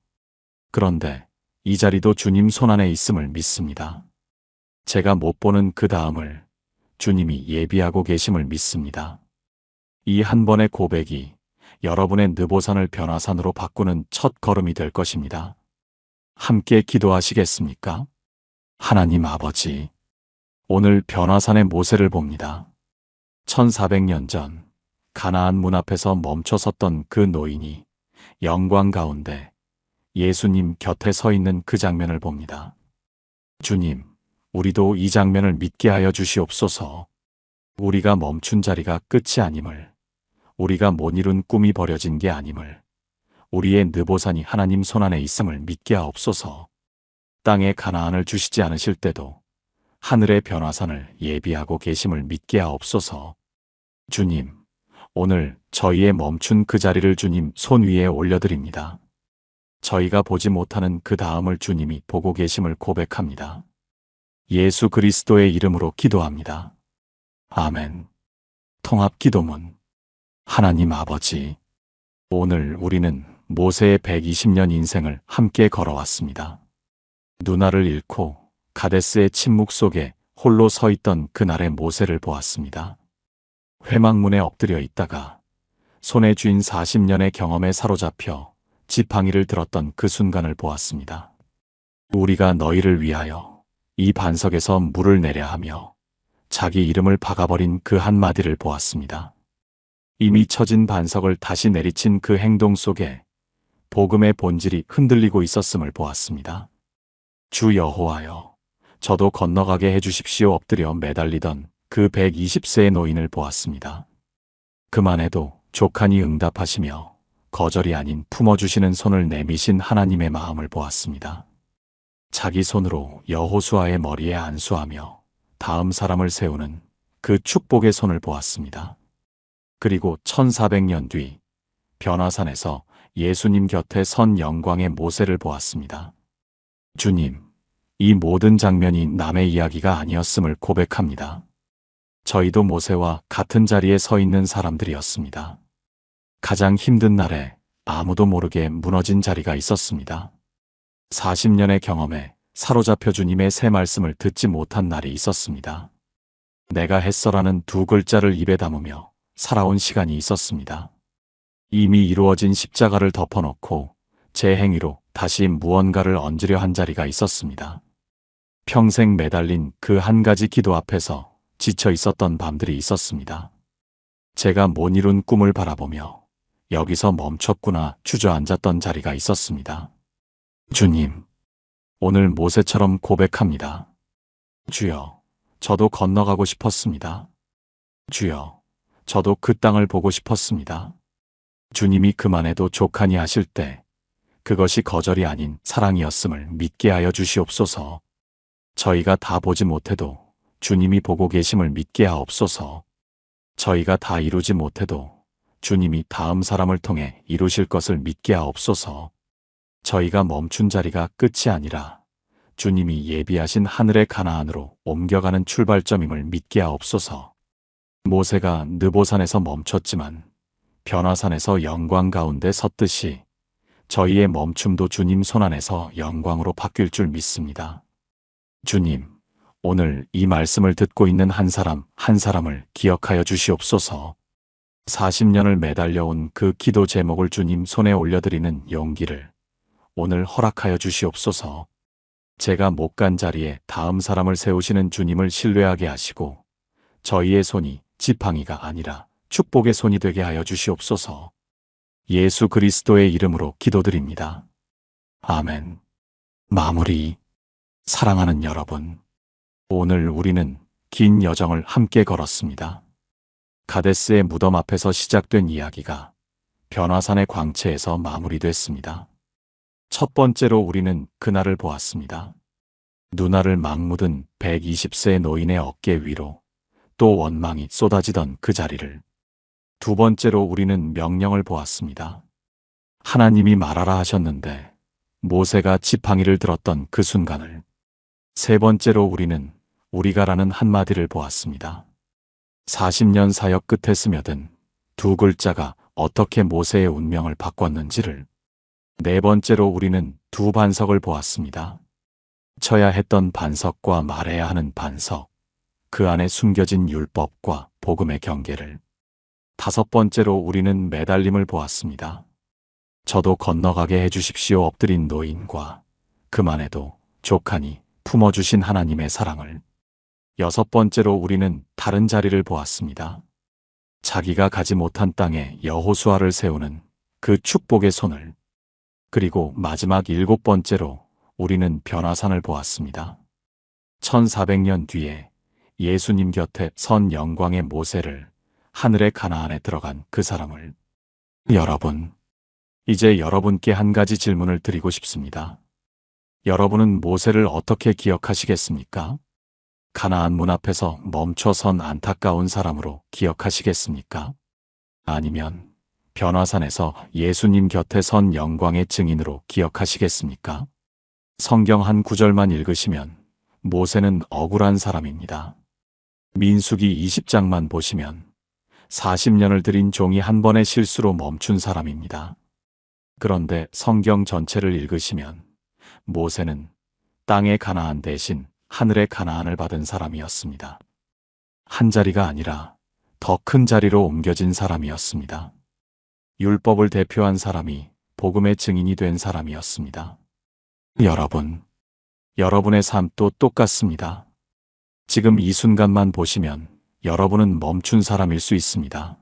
그런데 이 자리도 주님 손안에 있음을 믿습니다. 제가 못 보는 그 다음을 주님이 예비하고 계심을 믿습니다. 이 한 번의 고백이 여러분의 느보산을 변화산으로 바꾸는 첫 걸음이 될 것입니다. 함께 기도하시겠습니까? 하나님 아버지, 오늘 변화산의 모세를 봅니다. 1400년 전 가나안 문 앞에서 멈춰 섰던 그 노인이 영광 가운데 예수님 곁에 서 있는 그 장면을 봅니다. 주님, 우리도 이 장면을 믿게 하여 주시옵소서. 우리가 멈춘 자리가 끝이 아님을, 우리가 못 이룬 꿈이 버려진 게 아님을, 우리의 느보산이 하나님 손안에 있음을 믿게 하옵소서. 땅에 가나안을 주시지 않으실 때도 하늘의 변화산을 예비하고 계심을 믿게 하옵소서. 주님, 오늘 저희의 멈춘 그 자리를 주님 손 위에 올려드립니다. 저희가 보지 못하는 그 다음을 주님이 보고 계심을 고백합니다. 예수 그리스도의 이름으로 기도합니다. 아멘. 통합기도문. 하나님 아버지, 오늘 우리는 모세의 120년 인생을 함께 걸어왔습니다. 누나를 잃고 가데스의 침묵 속에 홀로 서 있던 그날의 모세를 보았습니다. 회막문에 엎드려 있다가 손에 쥔 40년의 경험에 사로잡혀 지팡이를 들었던 그 순간을 보았습니다. 우리가 너희를 위하여 이 반석에서 물을 내려 하며 자기 이름을 박아버린 그 한마디를 보았습니다. 이미 처진 반석을 다시 내리친 그 행동 속에 복음의 본질이 흔들리고 있었음을 보았습니다. 주 여호와여, 저도 건너가게 해주십시오. 엎드려 매달리던 그 120세의 노인을 보았습니다. 그만해도 족하니 응답하시며 거절이 아닌 품어주시는 손을 내미신 하나님의 마음을 보았습니다. 자기 손으로 여호수아의 머리에 안수하며 다음 사람을 세우는 그 축복의 손을 보았습니다. 그리고 1400년 뒤 변화산에서 예수님 곁에 선 영광의 모세를 보았습니다. 주님, 이 모든 장면이 남의 이야기가 아니었음을 고백합니다. 저희도 모세와 같은 자리에 서 있는 사람들이었습니다. 가장 힘든 날에 아무도 모르게 무너진 자리가 있었습니다. 40년의 경험에 사로잡혀 주님의 새 말씀을 듣지 못한 날이 있었습니다. 내가 했어라는 두 글자를 입에 담으며 살아온 시간이 있었습니다. 이미 이루어진 십자가를 덮어놓고 제 행위로 다시 무언가를 얹으려 한 자리가 있었습니다. 평생 매달린 그 한 가지 기도 앞에서 지쳐 있었던 밤들이 있었습니다. 제가 못 이룬 꿈을 바라보며 여기서 멈췄구나 주저앉았던 자리가 있었습니다. 주님, 오늘 모세처럼 고백합니다. 주여, 저도 건너가고 싶었습니다. 주여, 저도 그 땅을 보고 싶었습니다. 주님이 그만해도 족하니 하실 때 그것이 거절이 아닌 사랑이었음을 믿게 하여 주시옵소서. 저희가 다 보지 못해도 주님이 보고 계심을 믿게 하옵소서. 저희가 다 이루지 못해도 주님이 다음 사람을 통해 이루실 것을 믿게 하옵소서. 저희가 멈춘 자리가 끝이 아니라 주님이 예비하신 하늘의 가나안으로 옮겨가는 출발점임을 믿게 하옵소서. 모세가 느보산에서 멈췄지만 변화산에서 영광 가운데 섰듯이 저희의 멈춤도 주님 손안에서 영광으로 바뀔 줄 믿습니다. 주님, 오늘 이 말씀을 듣고 있는 한 사람 한 사람을 기억하여 주시옵소서. 40년을 매달려온 그 기도 제목을 주님 손에 올려드리는 용기를 오늘 허락하여 주시옵소서. 제가 못 간 자리에 다음 사람을 세우시는 주님을 신뢰하게 하시고 저희의 손이 지팡이가 아니라 축복의 손이 되게 하여 주시옵소서. 예수 그리스도의 이름으로 기도드립니다. 아멘. 마무리. 사랑하는 여러분, 오늘 우리는 긴 여정을 함께 걸었습니다. 가데스의 무덤 앞에서 시작된 이야기가 변화산의 광채에서 마무리됐습니다. 첫 번째로 우리는 그날을 보았습니다. 누나를 막 묻은 120세의 노인의 어깨 위로 또 원망이 쏟아지던 그 자리를. 두 번째로 우리는 명령을 보았습니다. 하나님이 말하라 하셨는데 모세가 지팡이를 들었던 그 순간을. 세 번째로 우리는 우리가라는 한마디를 보았습니다. 40년 사역 끝에 스며든 두 글자가 어떻게 모세의 운명을 바꿨는지를. 네 번째로 우리는 두 반석을 보았습니다. 쳐야 했던 반석과 말해야 하는 반석, 그 안에 숨겨진 율법과 복음의 경계를. 다섯 번째로 우리는 매달림을 보았습니다. 저도 건너가게 해주십시오 엎드린 노인과 그만해도 족하니 품어주신 하나님의 사랑을. 여섯 번째로 우리는 다른 자리를 보았습니다. 자기가 가지 못한 땅에 여호수아를 세우는 그 축복의 손을. 그리고 마지막 일곱 번째로 우리는 변화산을 보았습니다. 1400년 뒤에 예수님 곁에 선 영광의 모세를, 하늘의 가나안에 들어간 그 사람을. 여러분, 이제 여러분께 한 가지 질문을 드리고 싶습니다. 여러분은 모세를 어떻게 기억하시겠습니까? 가나안 문 앞에서 멈춰선 안타까운 사람으로 기억하시겠습니까? 아니면 변화산에서 예수님 곁에 선 영광의 증인으로 기억하시겠습니까? 성경 한 구절만 읽으시면 모세는 억울한 사람입니다. 민수기 20장만 보시면 40년을 들인 종이 한 번의 실수로 멈춘 사람입니다. 그런데 성경 전체를 읽으시면 모세는 땅의 가나안 대신 하늘의 가나안을 받은 사람이었습니다. 한 자리가 아니라 더 큰 자리로 옮겨진 사람이었습니다. 율법을 대표한 사람이 복음의 증인이 된 사람이었습니다. 여러분, 여러분의 삶도 똑같습니다. 지금 이 순간만 보시면 여러분은 멈춘 사람일 수 있습니다.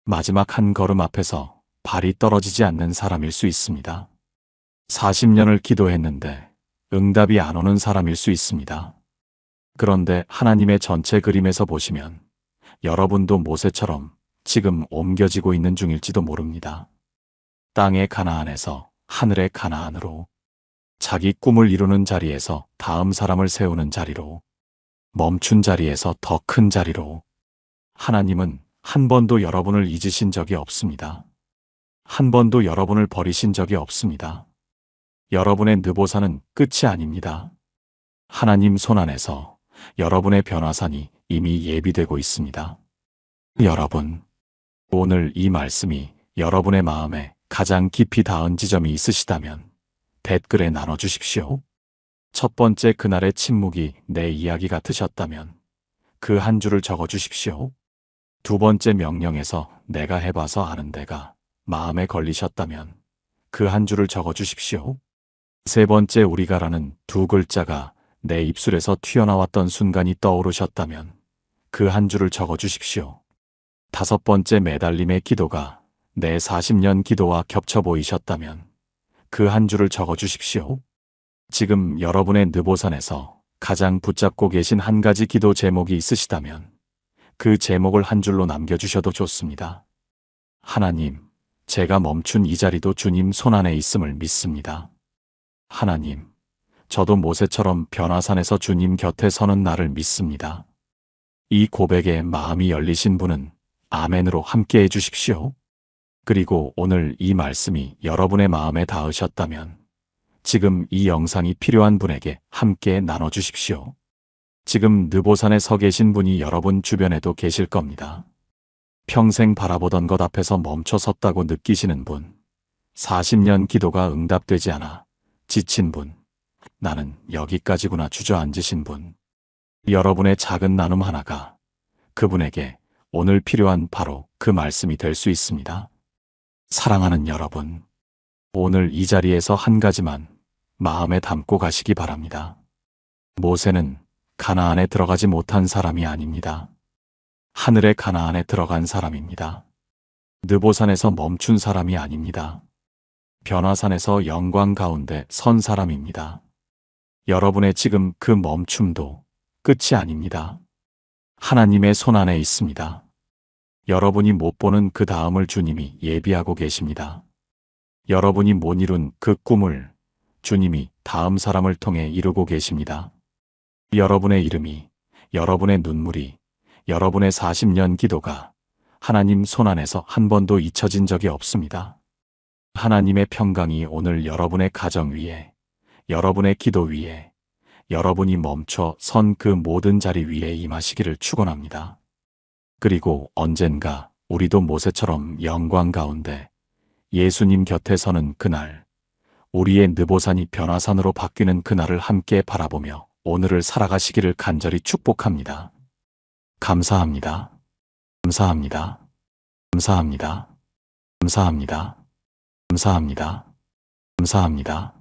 마지막 한 걸음 앞에서 발이 떨어지지 않는 사람일 수 있습니다. 40년을 기도했는데 응답이 안 오는 사람일 수 있습니다. 그런데 하나님의 전체 그림에서 보시면 여러분도 모세처럼 지금 옮겨지고 있는 중일지도 모릅니다. 땅의 가나안에서 하늘의 가나안으로, 자기 꿈을 이루는 자리에서 다음 사람을 세우는 자리로, 멈춘 자리에서 더 큰 자리로. 하나님은 한 번도 여러분을 잊으신 적이 없습니다. 한 번도 여러분을 버리신 적이 없습니다. 여러분의 느보산은 끝이 아닙니다. 하나님 손안에서 여러분의 변화산이 이미 예비되고 있습니다. 여러분, 오늘 이 말씀이 여러분의 마음에 가장 깊이 닿은 지점이 있으시다면 댓글에 나눠주십시오. 첫 번째, 그날의 침묵이 내 이야기 같으셨다면 그 한 줄을 적어주십시오. 두 번째, 명령에서 내가 해봐서 아는 데가 마음에 걸리셨다면 그 한 줄을 적어주십시오. 세 번째, 우리가라는 두 글자가 내 입술에서 튀어나왔던 순간이 떠오르셨다면 그 한 줄을 적어주십시오. 다섯 번째, 매달림의 기도가 내 40년 기도와 겹쳐 보이셨다면 그 한 줄을 적어주십시오. 지금 여러분의 느보산에서 가장 붙잡고 계신 한 가지 기도 제목이 있으시다면 그 제목을 한 줄로 남겨주셔도 좋습니다. 하나님, 제가 멈춘 이 자리도 주님 손안에 있음을 믿습니다. 하나님, 저도 모세처럼 변화산에서 주님 곁에 서는 나를 믿습니다. 이 고백에 마음이 열리신 분은 아멘으로 함께 해주십시오. 그리고 오늘 이 말씀이 여러분의 마음에 닿으셨다면 지금 이 영상이 필요한 분에게 함께 나눠주십시오. 지금 느보산에 서 계신 분이 여러분 주변에도 계실 겁니다. 평생 바라보던 것 앞에서 멈춰 섰다고 느끼시는 분, 40년 기도가 응답되지 않아 지친 분, 나는 여기까지구나 주저앉으신 분, 여러분의 작은 나눔 하나가 그분에게 오늘 필요한 바로 그 말씀이 될 수 있습니다. 사랑하는 여러분, 오늘 이 자리에서 한 가지만 마음에 담고 가시기 바랍니다. 모세는 가나안에 들어가지 못한 사람이 아닙니다. 하늘의 가나안에 들어간 사람입니다. 느보산에서 멈춘 사람이 아닙니다. 변화산에서 영광 가운데 선 사람입니다. 여러분의 지금 그 멈춤도 끝이 아닙니다. 하나님의 손안에 있습니다. 여러분이 못 보는 그 다음을 주님이 예비하고 계십니다. 여러분이 못 이룬 그 꿈을 주님이 다음 사람을 통해 이루고 계십니다. 여러분의 이름이, 여러분의 눈물이, 여러분의 40년 기도가 하나님 손안에서 한 번도 잊혀진 적이 없습니다. 하나님의 평강이 오늘 여러분의 가정 위에, 여러분의 기도 위에, 여러분이 멈춰 선 그 모든 자리 위에 임하시기를 축원합니다. 그리고 언젠가 우리도 모세처럼 영광 가운데 예수님 곁에 서는 그날, 우리의 느보산이 변화산으로 바뀌는 그날을 함께 바라보며 오늘을 살아가시기를 간절히 축복합니다. 감사합니다. 감사합니다. 감사합니다. 감사합니다. 감사합니다. 감사합니다.